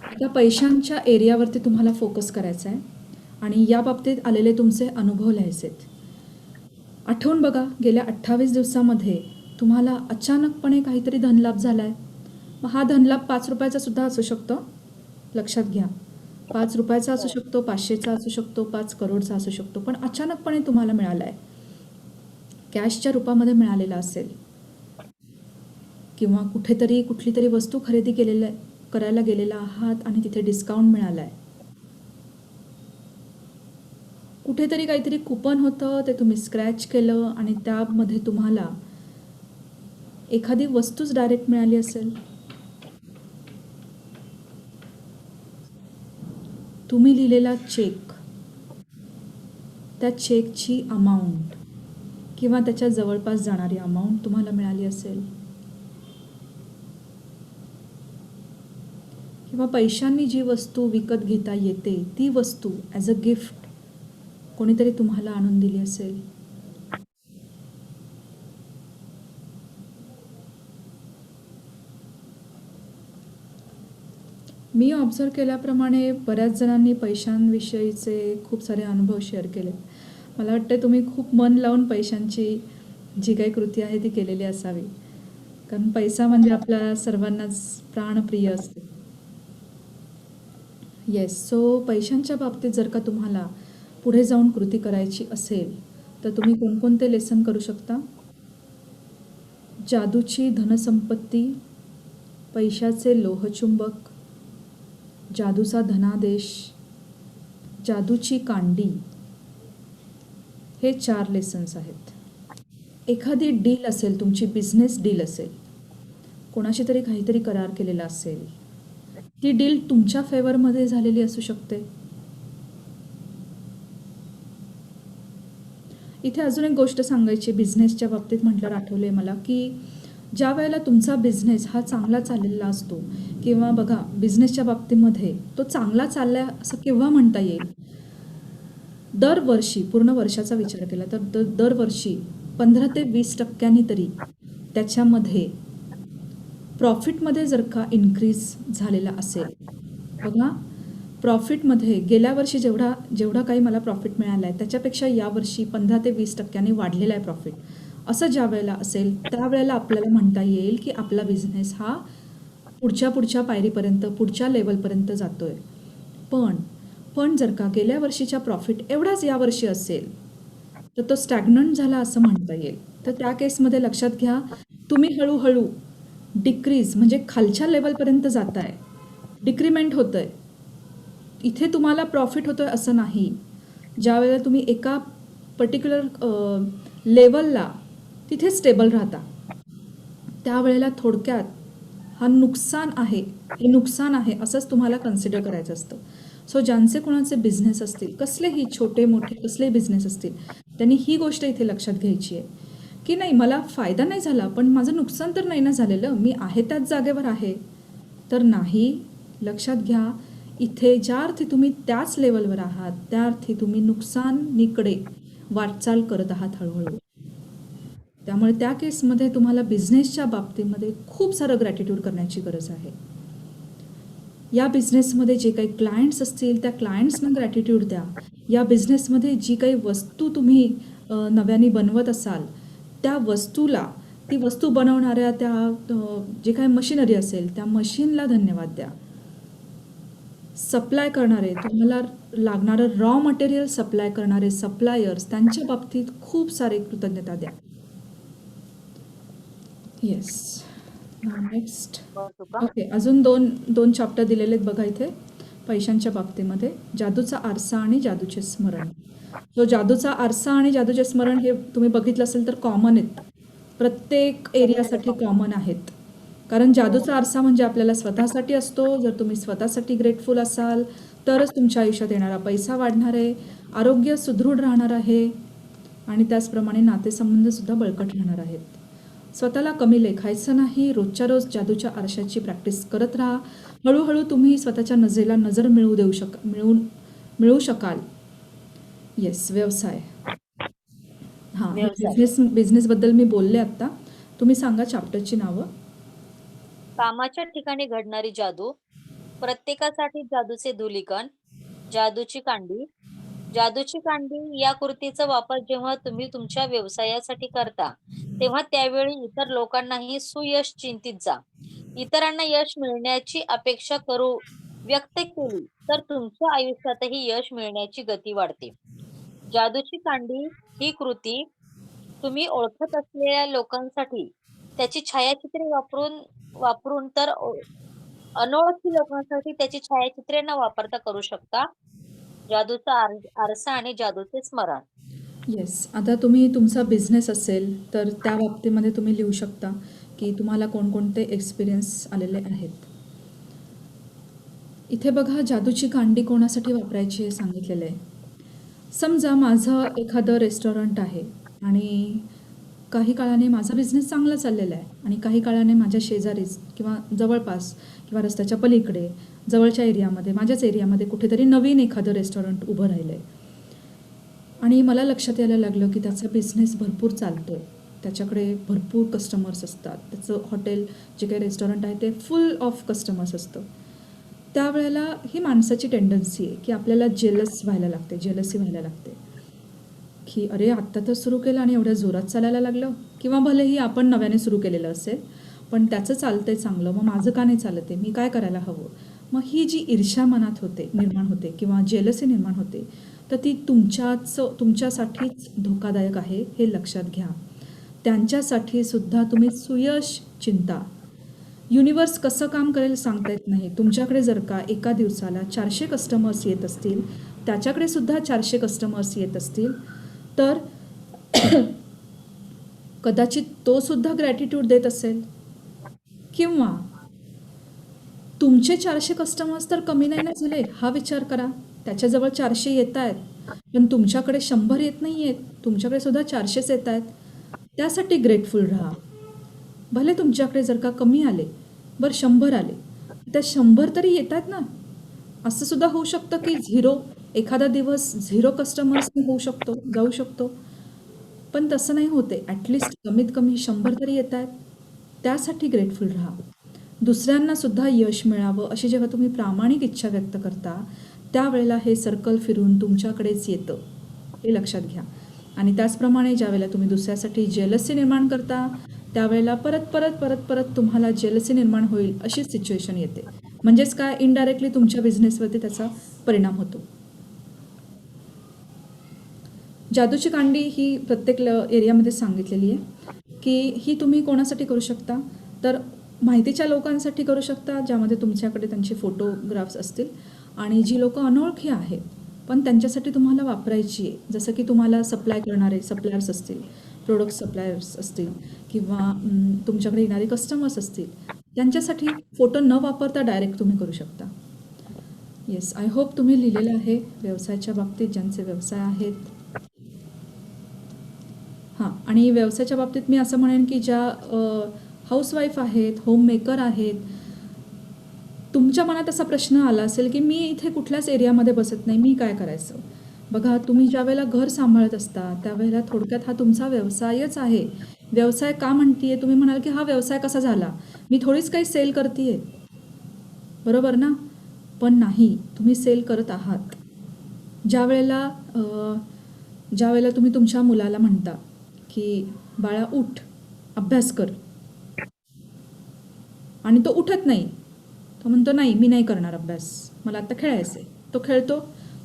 आता पैशांच्या एरियावरती तुम्हाला फोकस करायचा आहे आणि या बाबतीत आलेले तुमचे अनुभव लिहायचे आहेत. आठवून बघा, गेल्या 28 दिवसामध्ये तुम्हाला अचानकपणे काहीतरी धनलाभ झाला आहे. मग हा धनलाभ 5 रुपयाचा सुद्धा असू शकतो. लक्षात घ्या, 5 रुपयाचा असू हो. शकतो, 500चा असू शकतो, 5 करोडचा असू शकतो. पण अचानकपणे तुम्हाला मिळाला आहे, कॅशच्या रूपामध्ये मिळालेला असेल किंवा कुठेतरी कुठली तरी वस्तू खरेदी करायला गेलेला आहात आणि तिथे डिस्काउंट मिळाला आहे. कुठेतरी काहीतरी कुपन होतं, ते तुम्ही स्क्रॅच केलं आणि त्यामध्ये तुम्हाला एखादी वस्तूच डायरेक्ट मिळाली असेल. तुम्ही लिहिलेला चेक, त्या चेकची अमाऊंट किंवा त्याच्या जवळपास जाणारी अमाऊंट तुम्हाला मिळाली असेल. किंवा पैशांनी जी वस्तू विकत घेता येते ती वस्तू ॲज अ गिफ्ट कोणीतरी तुम्हाला आणून दिली असेल. मी ऑब्झर्व केल्याप्रमाणे बऱ्याच जणांनी पैशांविषयीचे खूप सारे अनुभव शेअर केले. मला वाटतं तुम्ही खूप मन लावून पैशांची जी काही कृती आहे ती केलेली असावी, कारण पैसा म्हणजे आपल्या सर्वांनाच प्राणप्रिय असते. येस, सो पैशांच्या बाबतीत जर का तुम्हाला पुढे जाऊन कृती करायची असेल तर तुम्ही कोणकोणते लेसन करू शकता? जादूची धनसंपत्ती, पैशाचे लोहचुंबक, जादूचा धनादेश, जादूची कांडी, हे 4 लेसन्स आहेत. एखादी डील असेल, तुमची बिझनेस डील असेल, कोणाशी तरी काहीतरी करार केलेला असेल, ती डील तुमच्या फेवरमध्ये झालेली असू शकते. इथे अजून एक गोष्ट सांगायची बिझनेसच्या बाबतीत म्हटल्यावर आठवले मला, की ज्या वेळेला तुमचा बिझनेस हा चांगला चाललेला असतो किंवा बघा बिझनेसच्या बाबतीमध्ये तो चांगला चाललाय असं केव्हा म्हणता येईल? दरवर्षी पूर्ण वर्षाचा विचार केला तर दरवर्षी 15 ते 20% तरी त्याच्यामध्ये प्रॉफिटमध्ये जर का इन्क्रीज झालेला असेल. बघा, प्रॉफिटमध्ये गेल्या वर्षी जेवढा काही मला प्रॉफिट मिळाला आहे त्याच्यापेक्षा यावर्षी 15 ते 20% वाढलेला आहे प्रॉफिट. असं ज्या वेळेला असेल त्यावेळेला आपल्याला म्हणता येईल की आपला बिझनेस हा पुढच्या पायरीपर्यंत, पुढच्या लेवलपर्यंत जातोय. पण जर का गेल्या वर्षीच्या प्रॉफिट एवढाच यावर्षी असेल तर तो स्टॅग्नंट झाला असं म्हणता येईल. तर त्या केसमध्ये लक्षात घ्या, तुम्ही हळूहळू डिक्रीज म्हणजे खालच्या लेवलपर्यंत जाताय, डिक्रीमेंट होतंय. इथे तुम्हाला प्रॉफिट होतोय असं नाही. ज्या वेळेला तुम्ही एका पर्टिक्युलर लेवलला तिथे स्टेबल राहता त्यावेळेला थोडक्यात हे नुकसान आहे असंच तुम्हाला कन्सिडर करायचं असतं. सो ज्यांचे कोणाचे बिझनेस असतील, कसलेही छोटे मोठे कसलेही बिझनेस असतील, त्यांनी ही गोष्ट इथे लक्षात घ्यायची आहे की नाही, मला फायदा नाही झाला पण माझं नुकसान तर नाही ना झालेलं, मी आहे त्याच जागेवर आहे. तर नाही, लक्षात घ्या, इथे ज्या अर्थी तुम्ही त्याच लेवलवर आहात त्या अर्थी तुम्ही नुकसानीकडे वाटचाल करत आहात हळूहळू. त्यामुळे त्या केसमध्ये तुम्हाला बिझनेसच्या बाबतीमध्ये खूप सारं ग्रॅटिट्यूड करण्याची गरज आहे. या बिझनेसमध्ये जे काही क्लायंट्स असतील त्या क्लायंट्सना ग्रॅटिट्यूड द्या. या बिझनेसमध्ये जी काही वस्तू तुम्ही नव्याने बनवत असाल त्या वस्तूला, ती वस्तू बनवणाऱ्या त्या जे काही मशिनरी असेल त्या मशीनला धन्यवाद द्या. सप्लाय करणारे, तुम्हाला लागणारं रॉ मटेरियल सप्लाय करणारे सप्लायर्स, त्यांच्या बाबतीत खूप सारे कृतज्ञता द्या. Yes, next. ओके, अजून दोन चॅप्टर दिलेले आहेत बघा इथे पैशांच्या बाबतीमध्ये, जादूचा आरसा आणि जादूचे स्मरण. जो जादूचा आरसा आणि जादूचे स्मरण हे तुम्ही बघितलं असेल तर कॉमन आहेत, प्रत्येक एरियासाठी कॉमन आहेत. कारण जादूचा आरसा म्हणजे आपल्याला स्वतःसाठी असतो. जर तुम्ही स्वतःसाठी ग्रेटफुल असाल तरच तुमच्या आयुष्यात येणारा पैसा वाढणार आहे, आरोग्य सुदृढ राहणार आहे आणि त्याचप्रमाणे नातेसंबंधसुद्धा बळकट राहणार आहेत. स्वतःला कमी लेखायचं नाही, रोजच्या रोज जादूच्या आरशाची प्रॅक्टिस करत राहा. हळूहळू तुम्ही स्वतःच्या नजरेला नजर मिळवू शकाल. येस, व्यवसाय. हां, बिझनेसबद्दल मी बोलले आत्ता. तुम्ही सांगा चॅप्टरची नावं. कामाच्या ठिकाणी घडणारी जादू, प्रत्येकासाठी जादूचे धुलीकण, जादूची कांडी. जादूची कांडी या कृतीचा वापर जेव्हा तुम्ही तुमच्या व्यवसायासाठी करता तेव्हा त्यावेळी इतर लोकांनाही सुयश चिंतित जा. इतरांना यश मिळण्याची अपेक्षा व्यक्त केली तर तुमच्या आयुष्यातही यश मिळण्याची गती वाढते. जादूची कांडी ही कृती तुम्ही ओळखत असलेल्या लोकांसाठी त्याची छायाचित्रे वापरून वापरून तर अनोळखी लोकांसाठी त्याची छायाचित्रे न वापरता करू शकता. जादूचा आरसा आणि जादूचे स्मरण. येस. आता तुम्ही तुमचा बिझनेस असेल, तर त्या बाबतीमध्ये तुम्ही लिहू शकता, की तुम्हाला कोणकोणते एक्सपिरियन्स आलेले आहेत. इथे बघा जादूची कांडी कोणासाठी वापरायची हे सांगितलेलं आहे. समजा माझं एखादं रेस्टॉरंट आहे आणि काही काळाने माझा बिझनेस चांगला चाललेला आहे आणि काही काळाने माझ्या शेजारीच किंवा जवळपास किंवा रस्त्याच्या पलीकडे जवळच्या एरियामध्ये माझ्याच एरियामध्ये कुठेतरी नवीन एखादं रेस्टॉरंट उभं राहिलं आहे आणि मला लक्षात यायला लागलं की त्याचा बिझनेस भरपूर चालतो आहे, त्याच्याकडे भरपूर कस्टमर्स असतात, त्याचं हॉटेल जे काही रेस्टॉरंट आहे ते फुल ऑफ कस्टमर्स असतं. त्यावेळेला ही माणसाची टेंडन्सी आहे की आपल्याला जेलसी व्हायला लागते की अरे आत्ता तर सुरू केलं आणि एवढ्या जोरात चालायला लागलं, किंवा भलेही आपण नव्याने सुरू केलेलं असेल पण त्याचं चालतंय चांगलं, मग माझं का नाही चालत आहे, मी काय करायला हवं. मग ही जी ईर्ष्या मनात निर्माण होते किंवा जेलसी निर्माण होते, तर ती तुमच्यासाठीच धोकादायक आहे हे लक्षात घ्या. त्यांच्यासाठी सुद्धा तुम्ही सुयश चिंता. युनिवर्स कसं काम करेल सांगता येत नाही. तुमच्याकडे जर का एका दिवसाला 400 कस्टमर्स येत असतील, त्याच्याकडे सुद्धा 400 कस्टमर्स येत असतील, तर कदाचित तो सुद्धा ग्रॅटिट्यूड देत असेल, किंवा तुमचे 400 कस्टमर्स तर कमी नाही ना झाले हा विचार करा. त्याच्याजवळ 400 येत आहेत पण तुमच्याकडे 100 येत नाही आहेत, तुमच्याकडे सुद्धा 400च येत आहेत. त्यासाठी ग्रेटफुल राहा. भले तुमच्याकडे जर का कमी आले, बरं 100 आले, त्या 100 तरी येत आहेत ना. असं सुद्धा होऊ शकतं की एखादा दिवस 0 कस्टमर्सनी जाऊ शकतो, पण तसं नाही होते. ॲटलिस्ट कमीत कमी 100 तरी येत आहेत. त्यासाठी ग्रेटफुल राहा. दुसऱ्यांना सुद्धा यश मिळावं अशी जेव्हा तुम्ही प्रामाणिक इच्छा व्यक्त करता, त्यावेळेला हे सर्कल फिरून तुमच्याकडेच येतं, हे लक्षात घ्या. आणि त्याचप्रमाणे ज्यावेळेला तुम्ही दुसऱ्यासाठी जेलसी निर्माण करता, त्यावेळेला परत परत परत परत तुम्हाला जेलसी निर्माण होईल अशी सिच्युएशन येते. म्हणजेच काय, इनडायरेक्टली तुमच्या बिझनेसवरती त्याचा परिणाम होतो. जादूची कांडी ही प्रत्येक एरियामध्ये सांगितलेली आहे की ही तुम्ही कोणासाठी करू शकता, तर माहितीच्या लोकांसाठी करू शकता ज्यामध्ये तुमच्याकडे त्यांचे फोटोग्राफ्स असतील, आणि जी लोकं अनोळखी आहेत पण त्यांच्यासाठी तुम्हाला वापरायची आहे, जसं की तुम्हाला सप्लाय करणारे सप्लायर्स असतील, प्रोडक्ट सप्लायर्स असतील, किंवा तुमच्याकडे येणारे कस्टमर्स असतील, त्यांच्यासाठी फोटो न वापरता डायरेक्ट तुम्ही करू शकता. येस, आय होप तुम्ही लिहिलेलं आहे व्यवसायाच्या बाबतीत, ज्यांचे व्यवसाय आहेत. हां, आणि व्यवसायाच्या बाबतीत मी असं म्हणेन की ज्या हाऊसवाईफ आहेत, होममेकर आहेत, तुमच्या मनात असा प्रश्न आला असेल की मी इथे कुठल्याच एरियामध्ये बसत नाही, मी काय करायचं. बघा, तुम्ही ज्या वेळेला घर सांभाळत असता त्यावेळेला थोडक्यात हा तुमचा व्यवसायच आहे. व्यवसाय का म्हणतीये, तुम्ही म्हणाल की हा व्यवसाय कसा झाला, मी थोडीच काही सेल करतीये, बरोबर ना. पण नाही, तुम्ही सेल करत आहात. ज्या वेळेला तुम्ही तुमच्या मुलाला म्हणता की बाळा उठ, अभ्यास कर, आणि तो उठत नाही, तो म्हणतो नाही मी नाही करणार अभ्यास, मला आता खेळायचं आहे, तो खेळतो,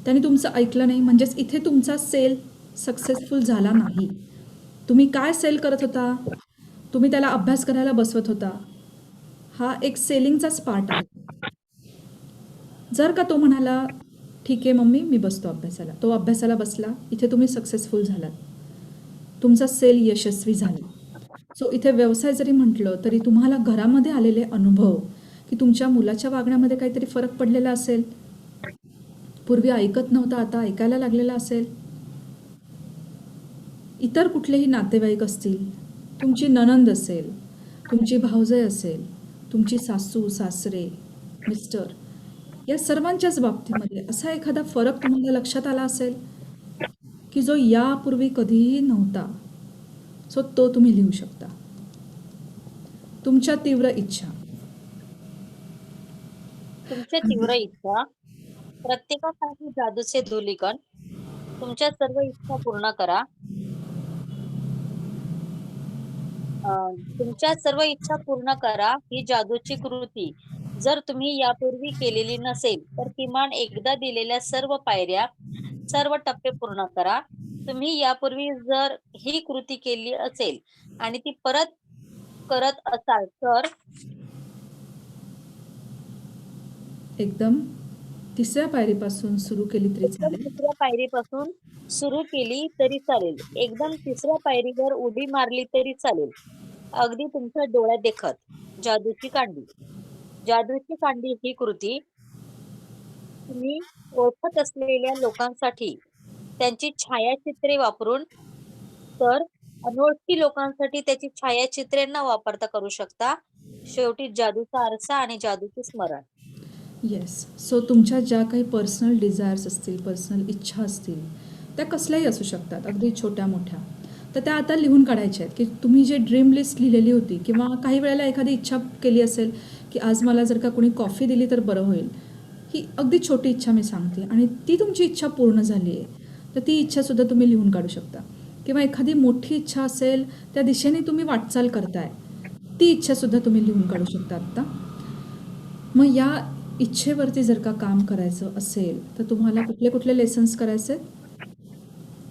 त्याने तुमचं ऐकलं नाही, म्हणजेच इथे तुमचा सेल सक्सेसफुल झाला नाही. तुम्ही काय सेल करत होता, तुम्ही त्याला अभ्यास करायला बसवत होता, हा एक सेलिंगचाच पार्ट आहे. जर का तो म्हणाला ठीक आहे मम्मी मी बसतो अभ्यासाला, तो अभ्यासाला बसला, इथे तुम्ही सक्सेसफुल झालात, तुमचा सेल यशस्वी झाला. सो इथे व्यवसाय जरी म्हटलं तरी तुम्हाला घरामध्ये आलेले अनुभव, की तुमच्या मुलाच्या वागण्यामध्ये काहीतरी फरक पडलेला असेल, पूर्वी ऐकत नव्हता आता ऐकायला लागलेला असेल, इतर कुठलेही नातेवाईक असतील, तुमची नणंद असेल, तुमची भावजय असेल, तुमची सासू सासरे मिस्टर, या सर्वांच्याच बाबतीमध्ये असा एखादा फरक तुम्हाला लक्षात आला असेल की जो यापूर्वी कधीही नव्हता. सो तो तुम्ही लिहू शकता. तुमच्या तीव्र इच्छा. तुमच्या तीव्र इच्छा. प्रत्येकासाठी जादूचे धूलिकण. तुमच्या सर्व इच्छा पूर्ण करा. तुमच्या सर्व इच्छा पूर्ण करा ही जादूची कृती जर तुम्ही यापूर्वी केलेली नसेल तर किमान एकदा दिलेल्या सर्व पायऱ्या, सर्व टप्पे पूर्ण करा. तुम्ही यापूर्वी जर ही कृती केली असेल आणि ती परत करत असाल तर एकदम तिसऱ्या पायरीपासून सुरू केली तरी एकदम चालेल. तिसऱ्या पायरीपासून सुरू केली तरी चालेल. एकदम तिसऱ्या पायरीवर उडी मारली तरी चालेल. अगदी तुमच्या डोळ्यात देखत. जादूची कांडी. जादूची कांडी ही कृती तुम्ही ओळखत असलेल्या लोकांसाठी त्यांची छायाचित्रे वापरून तर अनोळखी लोकांसाठी त्याची छायाचित्रे न वापरता करू शकता. शेवटी जादूचा आरसा आणि जादूचे स्मरण. येस. सो तुमच्या ज्या काही पर्सनल डिझायर्स असतील, पर्सनल इच्छा असतील, त्या कसल्याही असू शकतात, अगदी छोट्या-मोठ्या. तर त्या आता लिहून काढायच्या आहेत, की तुम्ही जे ड्रीम लिस्ट लिहिलेली होती किंवा काही वेळेला एखादी इच्छा केली असेल, की आज मला जर का कोणी कॉफी दिली तर बरं होईल. ही अगदी छोटी इच्छा मी सांगते आणि ती तुमची इच्छा पूर्ण झाली आहे. तर ती इच्छासुद्धा तुम्ही लिहून काढू शकता. किंवा एखादी मोठी इच्छा असेल, त्या दिशेने तुम्ही वाटचाल करताय. ती इच्छासुद्धा तुम्ही लिहून काढू शकता आत्ता. मग या इच्छेवरती जर का काम करायचं असेल तर तुम्हाला कुठले कुठले लेसन्स करायचे आहेत?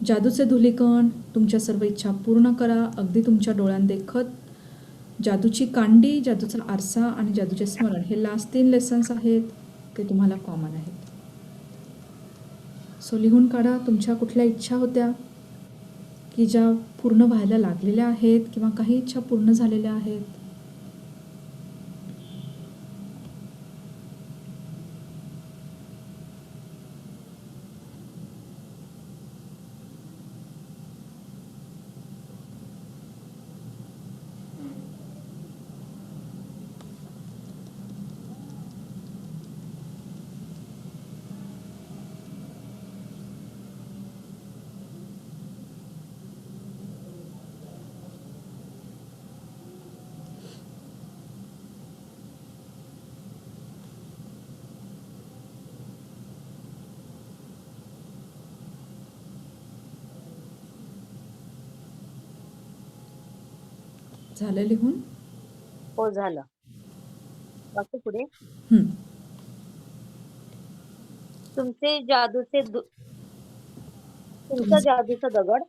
जादूचे धुलीकण, तुमच्या सर्व इच्छा पूर्ण करा अगदी तुमच्या डोळ्यांदेखत. जादूची कांडी, जादूचा आरसा आणि जादूचे स्मरण हे लास्ट 3 लेसन्स आहेत, ते तुम्हाला कॉमन आहेत. सो लिहून काढा तुमच्या कुठल्या इच्छा होत्या की ज्या पूर्ण व्हायला लागलेल्या आहेत किंवा काही इच्छा पूर्ण झालेल्या आहेत. झालं लिहून? हो, झालं. बाकी पुढे हं. तुमचे जादूचे तुमचा तुमचं जादूचा दगड.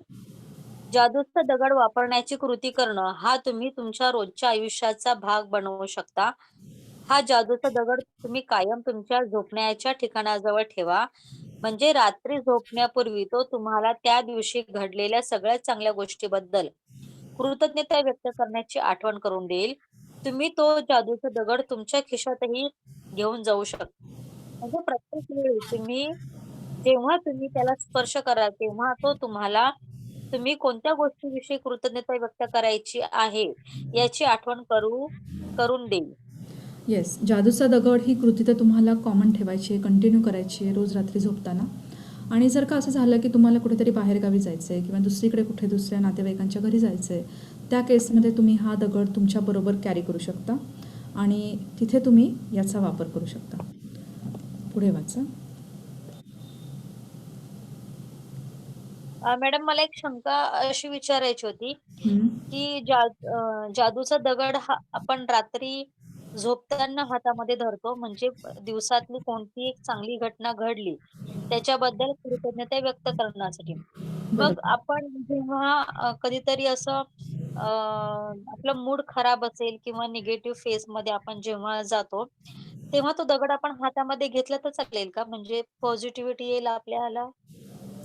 जादूचा दगड वापरण्याची कृती करणं हा तुम्ही तुमच्या रोजच्या आयुष्याचा भाग बनवू शकता. हा जादूचा दगड तुम्ही कायम तुमच्या झोपण्याच्या ठिकाणाजवळ ठेवा. म्हणजे रात्री झोपण्यापूर्वी तो तुम्हाला त्या दिवशी घडलेल्या सगळ्यात चांगल्या गोष्टीबद्दल कृतज्ञता व्यक्त करण्याची आठवण करून देईल. तुम्ही तो जादूचा दगड तुमच्या खिशातही घेऊन जाऊ शकता. म्हणजे प्रत्येक वेळी जेव्हा तुम्ही त्याला स्पर्श कराल, तेव्हा तो तुम्हाला तुम्ही कोणत्या गोष्टीविषयी कृतज्ञता व्यक्त करायची आहे, याची आठवण करून देईल. येस. जादूचा दगड ही कृती तर तुम्हाला कॉमन ठेवायची आहे, कंटिन्यू करायची आहे रोज रात्री झोपताना. आणि जर का असं झालं की तुम्हाला कुठेतरी बाहेरगावी जायचं आहे किंवा दुसरीकडे कुठे दुसऱ्या नातेवाईकांच्या घरी जायचं आहे, त्या केसमध्ये तुम्ही हा दगड तुमच्याबरोबर कॅरी करू शकता आणि तिथे तुम्ही याचा वापर करू शकता. पुढे वाचा. मॅडम मला एक शंका अशी विचारायची होती, हं. की जादूचा दगड हा आपण रात्री झोपताना हातामध्ये धरतो, म्हणजे दिवसातली कोणती एक चांगली घटना घडली, त्याच्याबद्दल कृतज्ञता व्यक्त करण्यासाठी. मग बरोबर. आपण जेव्हा कधीतरी असं आपला मूड खराब असेल किंवा निगेटिव्ह फेजमध्ये आपण जेव्हा जातो, तेव्हा तो दगड आपण हातामध्ये घेतला तर चालेल का? म्हणजे पॉझिटिव्हिटी येईल आपल्याला?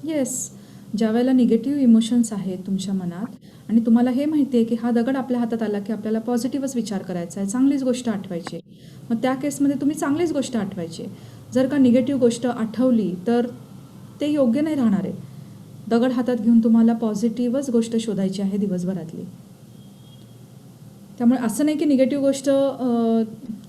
येस. ज्यावेळेला निगेटिव्ह इमोशन्स आहेत तुमच्या मनात आणि तुम्हाला हे माहिती आहे की हा दगड आपल्या हातात आला की आपल्याला पॉझिटिव्हच विचार करायचा आहे, चांगलीच गोष्ट आठवायची आहे. मग त्या केसमध्ये तुम्ही चांगलीच गोष्ट आठवायची आहे. जर का निगेटिव्ह गोष्ट आठवली तर ते योग्य नाही राहणार आहे. दगड हातात घेऊन तुम्हाला पॉझिटिव्हच गोष्ट शोधायची आहे दिवसभरातली. त्यामुळे असं नाही की निगेटिव्ह गोष्ट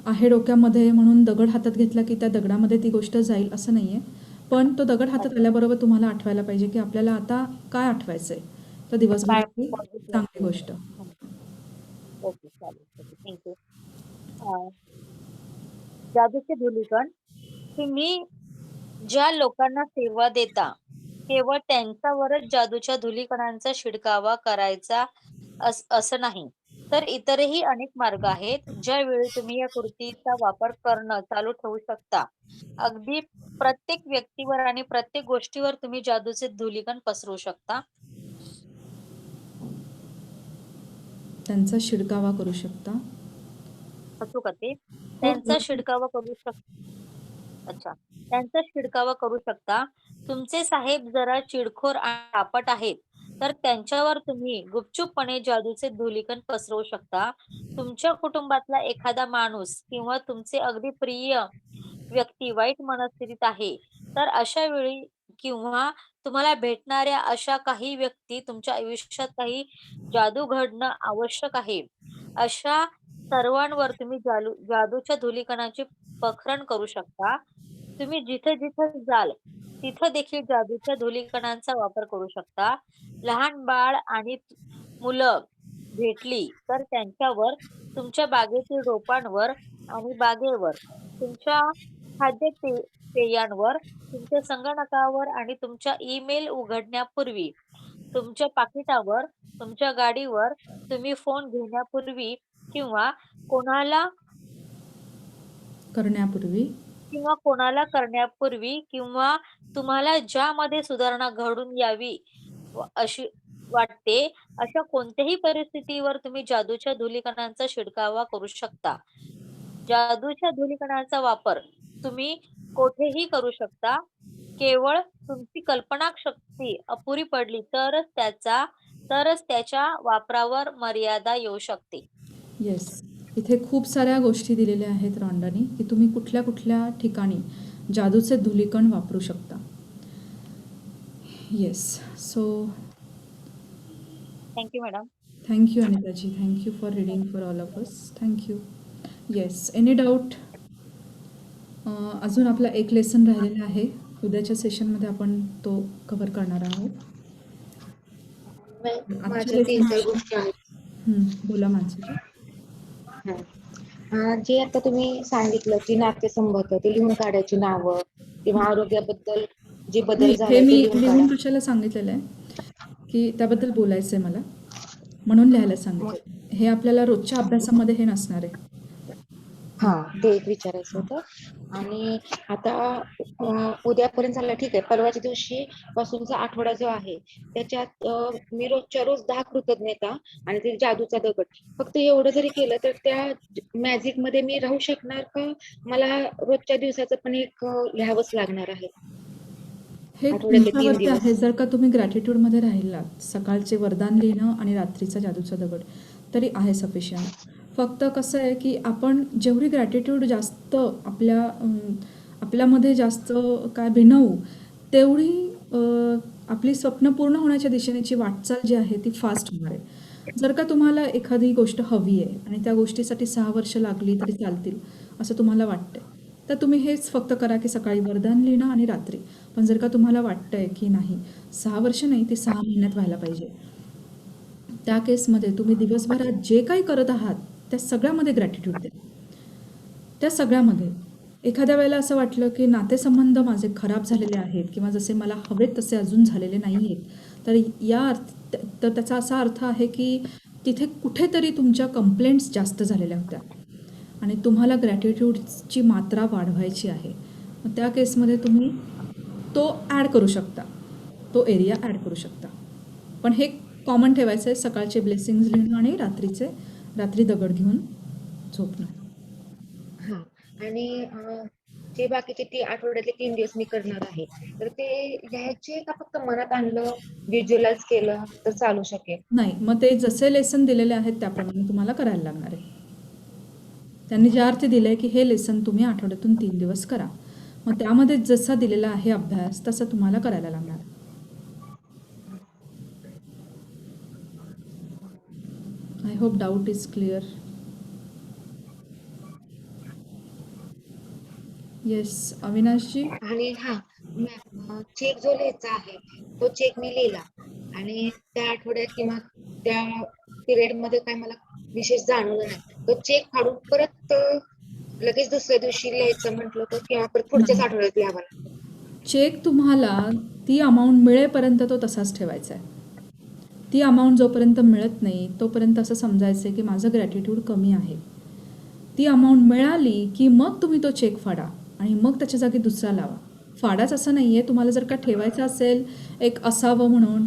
आहे डोक्यामध्ये म्हणून दगड हातात घेतला की त्या दगडामध्ये ती गोष्ट जाईल असं नाही आहे. पण तो दगड हातात आल्याबरोबर तुम्हाला आठवायला पाहिजे की आपल्याला आता काय आठवायचं आहे. तर काय दिवसभरातली पॉझिटिव्ह चांगली गोष्ट. ओके, चालेल. थँक्यू. जादूचे धुलीकण. तुम्ही ज्या लोकांना सेवा देता, केवळ त्यांच्यावरच जादूच्या धुलीकणांचा शिडकावा करायचा असं नाही. तर इतरही अनेक मार्ग आहेत, ज्यावेळी तुम्ही या कृतीचा वापर करणं चालू ठेवू शकता. अगदी प्रत्येक व्यक्तीवर आणि प्रत्येक गोष्टीवर तुम्ही जादूचे धुलीकण पसरवू शकता. त्यांचा शिडकावा करू शकता. असो का ते? हो, त्यांचा बरोबर. शिडकावा करू अच्छा. त्यांचा शिडकावा करू शकता. तुमचे साहेब जरा चिडखोर आणि तापट आहेत, तर त्यांच्यावर तुम्ही गुपचूपपणे जादूचे धुलीकण पसरवू शकता. तुमच्या कुटुंबातला एखादा माणूस किंवा तुमचे अगदी प्रिय व्यक्ती वाईट मनस्थितीत आहे, तर अशा वेळी किंवा तुम्हाला भेटणाऱ्या अशा काही व्यक्ती तुमच्या आयुष्यात काही जादू घडणं आवश्यक आहे. अशा सर्वांवर तुम्ही जादूच्या धुलीकणाची पखरण करू शकता. तुम्ही जिथे-जिथे जाल, तिथं देखील जादूच्या धुलीकणांचा वापर करू शकता. लहान बाळ आणि मुलं भेटली, तर त्यांच्यावर, तुमच्या बागेतील रोपांवर आणि बागेवर, तुमच्या पेयांवर, तुमच्या संगणकावर आणि तुमच्या ईमेल उघडण्यापूर्वी, तुमच्या पाकिटावर, तुमच्या गाडीवर, तुम्ही फोन घेण्यापूर्वी किंवा कोणाला करण्यापूर्वी. करण्यापूर्वी किंवा तुम्हाला ज्यामध्ये सुधारणा घडून यावी अशी वाटते, अशा कोणत्याही परिस्थितीवर तुम्ही जादूच्या धुलीकणांचा शिडकावा करू शकता. जादूच्या धुलीकणाचा वापर तुम्ही कोठेही करू शकता. केवळ तुमची कल्पनाशक्ती अपुरी पडली तरच त्याच्या वापरावर मर्यादा येऊ शकते. येस. इथे खूप साऱ्या गोष्टी दिलेल्या आहेत रॉन्डानी, की तुम्ही कुठल्या-कुठल्या ठिकाणी जादूचे धुलीकण वापरू शकता. Yes. So thank you madam. Thank you अनिताजी. Thank you for reading for all of us. Thank you. Yes. Any doubt? अजून आपला एक लेसन राहिलेला आहे. उद्याच्या सेशनमध्ये आपण तो कव्हर करणार आहोत. माझ्या 3-4 गोष्टी आहेत. बोला मानसीजी. जे आता तुम्ही सांगितलं की नातेसंबंध ते लिहून काढायची नावं किंवा आरोग्याबद्दल जे बदल हे झाले मी ते लिहून लिहून काढा. कशाला सांगितलेलं आहे की त्याबद्दल बोलायचं आहे मला, म्हणून लिहायला सांगितलं. हे आपल्याला रोजच्या अभ्यासामध्ये हे नसणार आहे. हा, ते एक विचारायचं होतं. आणि आता उद्यापर्यंत झालं, ठीक आहे. परवाच्या दिवशी पासूनचा आठवडा जो आहे त्याच्यात मी रोजच्या रोज 10 कृतज्ञता आणि ते जादूचा दगड फक्त एवढं जरी केलं तर त्या मॅजिक मध्ये मी राहू शकणार का? मला रोजच्या दिवसाचं पण एक लिहावंच लागणार आहे हे आठवड्यातले 3 तुमच्यावरती दिवस. आहे. जर का तुम्ही ग्रॅटिट्यूडमध्ये राहिलात, सकाळचे वरदान लिहिणं आणि रात्रीचा जादूचा दगड, तरी आहे सफिशियंट. फक्त कसं आहे की आपण जेवढी ग्रॅटिट्यूड जास्त आपल्यामध्ये जास्त काय भिनवू, तेवढी आपली स्वप्न पूर्ण होण्याच्या दिशेनेची वाटचाल जी आहे ती फास्ट होणार आहे. जर का तुम्हाला एखादी गोष्ट हवी आहे आणि त्या गोष्टीसाठी 6 वर्ष लागली तरी चालतील असं तुम्हाला वाटतंय, तर तुम्ही हेच फक्त करा की सकाळी वरदान लिहिणं आणि रात्री. पण जर का तुम्हाला वाटतंय की नाही 6 वर्ष नाही, ती 6 महिन्यात व्हायला पाहिजे, त्या केसमध्ये तुम्ही दिवसभरात जे काही करत आहात त्या सगळ्यामध्ये ग्रॅटिट्यूड द्या. त्या सगळ्यामध्ये एखाद्या वेळेला असं वाटलं की नातेसंबंध माझे खराब झालेले आहेत किंवा जसे मला हवेत तसे अजून झालेले नाही आहेत, तर त्याचा असा अर्थ आहे की तिथे कुठेतरी तुमच्या कंप्लेंट्स जास्त झालेल्या होत्या आणि तुम्हाला ग्रॅटिट्यूडची मात्रा वाढवायची आहे. मग त्या केसमध्ये तुम्ही तो ॲड करू शकता, तो एरिया ॲड करू शकता. पण हे कॉमन ठेवायचं आहे, सकाळचे ब्लेसिंग्स लिहिणं आणि रात्री दगड घेऊन झोपणं. हा, आणि जे बाकीचे आठवड्यातले 3 दिवस मी करणार आहे, तर ते लिहायचे का फक्त मनात आणलं, व्हिज्युअलाइज केलं तर चालू शकेल? नाही, मग ते जसे लेसन दिलेले आहेत त्याप्रमाणे तुम्हाला करायला लागणार आहे. त्यांनी ज्या अर्थी दिलं आहे की हे लेसन तुम्ही आठवड्यातून 3 दिवस करा, मग त्यामध्ये जसा दिलेला आहे अभ्यास तसा तुम्हाला करायला लागणार. I hope doubt is clear. Yes Avinash ji. आणि चेक जो लिहायचा आहे तो चेक मी लिहिला आणि त्या आठवड्यात किंवा त्या पिरियड मध्ये काय मला विशेष जाणवलं नाही, तो चेक फाडून परत लगेच दुसऱ्या दिवशी लिहायचं म्हटलं तर किंवा परत पुढच्याच आठवड्यात लिहावा लागतो. चेक तुम्हाला ती अमाऊंट मिळेपर्यंत तो तसाच ठेवायचा आहे. ती अमाऊंट जोपर्यंत मिळत नाही तोपर्यंत असं समजायचं आहे की माझं ग्रॅटिट्यूड कमी आहे. ती अमाऊंट मिळाली की मग तुम्ही तो चेक फाडा आणि मग त्याच्या जागी दुसरा लावा. फाडाच असं नाही आहे, तुम्हाला जर का ठेवायचं असेल एक असावं म्हणून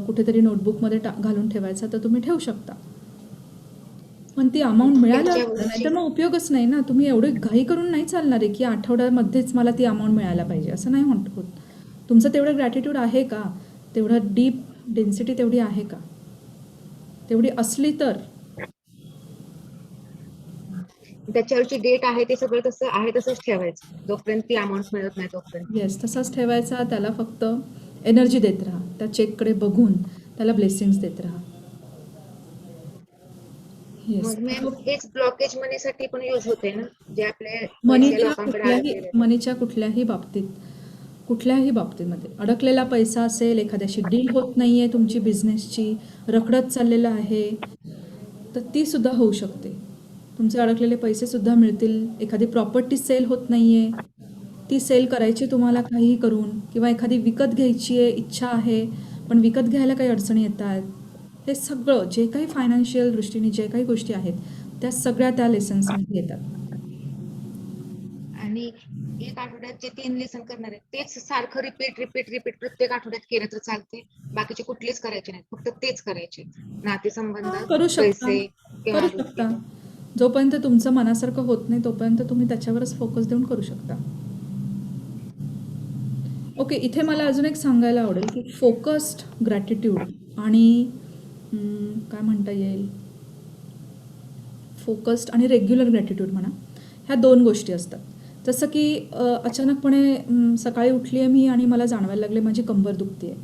कुठेतरी नोटबुकमध्ये घालून ठेवायचा तर तुम्ही ठेवू शकता. पण ती अमाऊंट मिळायला त्याच्यावरची नाहीतर मग उपयोगच नाही ना. तुम्ही एवढी घाई करून नाही चालणार आहे की आठवड्यामध्येच मला ती अमाऊंट मिळायला पाहिजे असं नाही होत. तुमचं तेवढं ग्रॅटिट्यूड आहे का? तेवढं डीप डेन्सिटी तेवढी आहे का? तेवढी असली तर त्याच्यावरची डेट आहे ते सगळं तसं आहे तसंच ठेवायचं जोपर्यंत ती अमाऊंट मिळत नाही तोपर्यंत. येस, तसाच ठेवायचा. त्याला फक्त एनर्जी देत राहा. त्या चेककडे बघून त्याला ब्लेसिंग्स देत राहा. येस. मग मॅम हेच ब्लॉकेज मनीसाठी पण यूज होते ना, जे आपले पैसे लोकांकडे अडकलेले आहेत. मनीच्या कुठल्याही बाबतीमध्ये अडकलेला पैसा असेल, एखाद्याशी डील होत नाहीये तुमची बिझनेसची, रखडत चाललेलं आहे, तर ती सुद्धा होऊ शकते. तुमचे अडकलेले पैसे सुद्धा मिळतील. एखादी प्रॉपर्टी सेल होत नाहीये, ती सेल करायची तुम्हाला काहीही करून, किंवा एखादी विकत घ्यायची आहे, इच्छा आहे, पण विकत घ्यायला काही अडचणी येत आहेत. हे सगळं जे काही फायनान्शियल दृष्टीने जे काही गोष्टी आहेत, त्या सगळ्या त्या लेसन्समध्ये येतात. आणि एक आठवड्यात जे 3 लेसन करणार आहेत तेच सारखं रिपीट प्रत्येक आठवड्यात केलं तर चालते. बाकीचे कुठलेच करायचे नाहीत, फक्त तेच करायचे. नातेसंबंध, करू शकता, पैसे किंवा करू आरोग्य. शकता. जोपर्यंत तुमचं मनासारखं होत नाही तोपर्यंत तुम्ही त्याच्यावरच फोकस देऊन करू शकता. ओके, इथे मला अजून एक सांगायला आवडेल की फोकस्ड ग्रॅटिट्यूड आणि काय म्हणता येईल, फोकस्ड आणि रेग्युलर ग्रॅटिट्यूड म्हणा, ह्या 2 गोष्टी असतात. जसं की अचानकपणे सकाळी उठली आहे मी आणि मला जाणवायला लागले माझी कंबर दुखते आहे,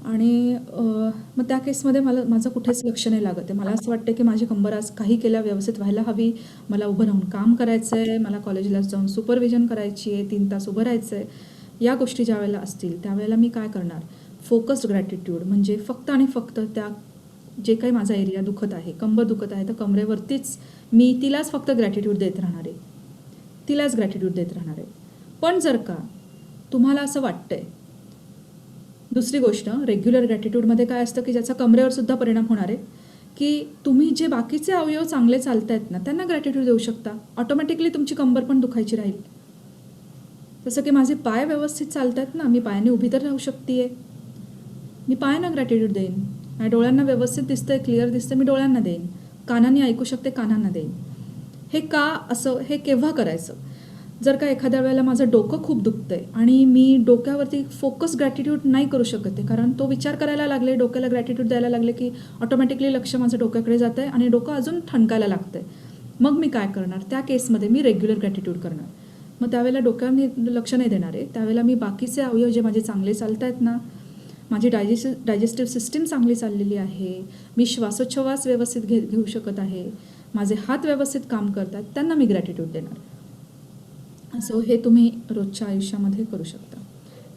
आणि मग त्या केसमध्ये माझं कुठेच लक्ष नाही लागत आहे. मला असं वाटतं की माझी कंबर आज काही केल्या व्यवस्थित व्हायला हवी, मला उभं राहून काम करायचं आहे, मला कॉलेजला जाऊन सुपरविजन करायची आहे, 3 तास उभं राहायचं आहे. या गोष्टी ज्या वेळेला असतील त्यावेळेला मी काय करणार, फोकस्ड ग्रॅटिट्यूड म्हणजे फक्त आणि फक्त त्या जे काही माझा एरिया दुखत आहे, कंबर दुखत आहे, तर कमरेवरतीच मी तिलाच फक्त ग्रॅटिट्यूड देत राहणार आहे, तिलाच ग्रॅटिट्यूड देत राहणार आहे. पण जर का तुम्हाला असं वाटतंय, दुसरी गोष्ट रेग्युलर ग्रॅटिट्यूडमध्ये काय असतं की ज्याचा कमरेवर सुद्धा परिणाम होणार आहे, की तुम्ही जे बाकीचे अवयव चांगले चालत आहेत ना त्यांना ग्रॅटिट्यूड देऊ शकता. ऑटोमॅटिकली तुमची कंबर पण दुखायची राहील. जसं की माझे पाय व्यवस्थित चालत आहेत ना, मी पायाने उभी तर राहू शकते, मी पायांना ग्रॅटिट्यूड देईन. माझ्या डोळ्यांना व्यवस्थित दिसतंय, क्लिअर दिसतंय, मी डोळ्यांना देईन. कानांनी ऐकू शकते, कानांना देईन. हे का असं, हे केव्हा करायचं? जर का एखाद्या वेळेला माझं डोकं खूप दुखतंय आणि मी डोक्यावरती फोकस ग्रॅटिट्यूड नाही करू शकत आहे, कारण तो विचार करायला लागले, डोक्याला ग्रॅटिट्यूड द्यायला लागले की ऑटोमॅटिकली लक्ष माझं डोक्याकडे जातं आहे आणि डोकं अजून ठणकायला लागतं आहे. मग मी काय करणार? त्या केसमध्ये मी रेग्युलर ग्रॅटिट्यूड करणार. मग त्यावेळेला डोक्यावर लक्ष नाही देणार आहे, त्यावेळेला मी बाकीचे अवयव जे माझे चांगले चालत आहेत ना, माझी डायजेस्टिव्ह सिस्टीम चांगली चाललेली आहे, मी श्वासोच्छवास व्यवस्थित घेऊ शकत आहे, माझे हात व्यवस्थित काम करतात, त्यांना मी ग्रॅटिट्यूड देणार. सो हे तुम्ही रोजच्या आयुष्यामध्ये करू शकता.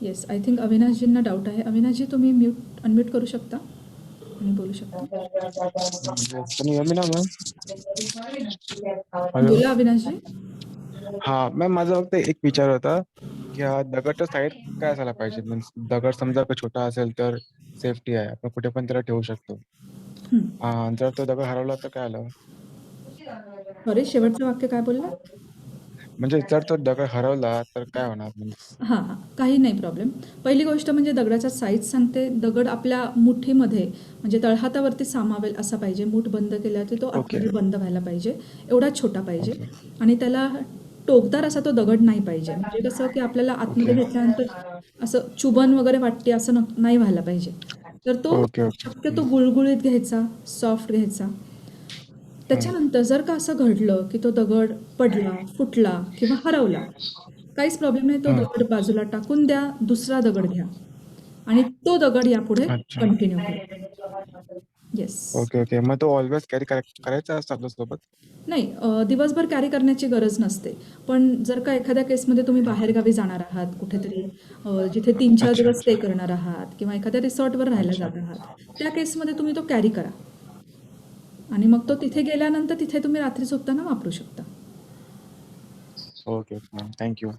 येस, आय थिंक अविनाशजींना डाऊट आहे. अविनाशजी तुम्ही अनम्यूट करू शकता आणि बोलू शकता. Can you hear me now, ma'am? Hello? बोला अविनाशजी. हा मॅम, माझा फक्त एक विचार होता की हा दगडचा साईड काय असायला पाहिजे. मीन्स दगड समजा छोटा असेल तर सेफ्टी आहे, आपण कुठे पण त्याला ठेवू शकतो. जर तो दगड हरवला तर काय आलं? सॉरी, शेवटचं वाक्य काय बोलला? म्हणजे जर तो दगड हरवला तर काय होणार? मीन्स हां, काही नाही प्रॉब्लेम. पहिली गोष्ट म्हणजे दगडाचा साईज सांगते. दगड आपल्या मुठीमध्ये म्हणजे तळहातावरती सामावेल असा पाहिजे. मूठ बंद केल्यावरती तो आतमध्ये बंद व्हायला पाहिजे, एवढा छोटा पाहिजे. आणि त्याला टोकदार असा तो दगड नाही पाहिजे. म्हणजे कसं की आपल्याला आतमध्ये घेतल्यानंतर असं चुबन वगैरे वाटते असं नाही व्हायला पाहिजे. तर तो शक्यतो गुळगुळीत घ्यायचा, सॉफ्ट घ्यायचा. त्याच्यानंतर जर का असं घडलं की तो दगड पडला, फुटला किंवा हरवला, काहीच प्रॉब्लेम नाही. तो दगड बाजूला टाकून द्या, दुसरा दगड घ्या आणि तो दगड यापुढे अच्छा. कंटिन्यू करा. येस. ओके. मग तो ऑलवेज कॅरी करायचा असतो आपल्यासोबत? नाही, दिवसभर कॅरी करण्याची गरज नसते. पण जर का एखाद्या केसमध्ये तुम्ही बाहेरगावी जाणार आहात कुठेतरी, जिथे 3-4 दिवस स्टे करणार आहात किंवा एखाद्या रिसॉर्टवर राहायला जात आहात, त्या केसमध्ये तुम्ही तो कॅरी करा आणि मग तो तिथे गेल्यानंतर तिथे तुम्ही रात्री झोपताना वापरू शकता. Okay ma'am, thank you.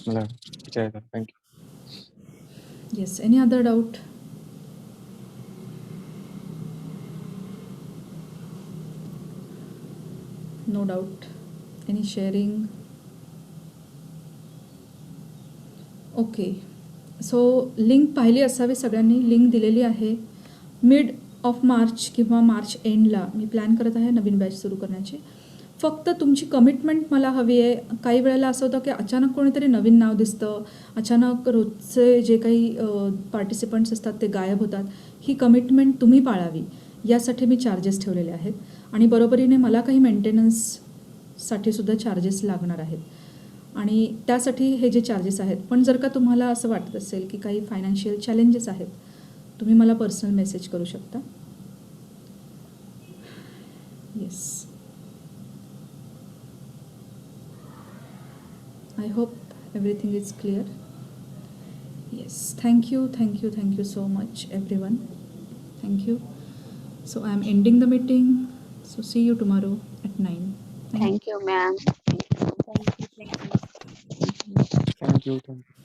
मला विचारायचं. Thank you. Yes, any other doubt? No doubt. Any sharing? Okay. So link पाहिली असावी सगळ्यांनी. लिंक दिलेली आहे. मिड ऑफ मार्च किंवा मार्च एंडला मी प्लॅन करत आहे नवीन बॅच सुरू करण्याची. फक्त तुमची कमिटमेंट मला हवी आहे. काही वेळेला असं होतं की अचानक कोणीतरी नवीन नाव दिसतं, अचानक रोजचे जे काही पार्टिसिपंट्स असतात ते गायब होतात. ही कमिटमेंट तुम्ही पाळावी यासाठी मी चार्जेस ठेवलेले आहेत. आणि बरोबरीने मला काही मेंटेनन्ससाठी सुद्धा चार्जेस लागणार आहेत. आणि त्यासाठी हे जे चार्जेस आहेत. पण जर का तुम्हाला असं वाटत असेल की काही फायनान्शियल चॅलेंजेस आहेत, तुम्ही मला पर्सनल मेसेज करू शकता. Yes. I hope everything is clear. Yes, thank you so much everyone. Thank you. So I am ending the meeting. So see you tomorrow at 9. Thank you. Thank you ma'am. Thank you. Thank you.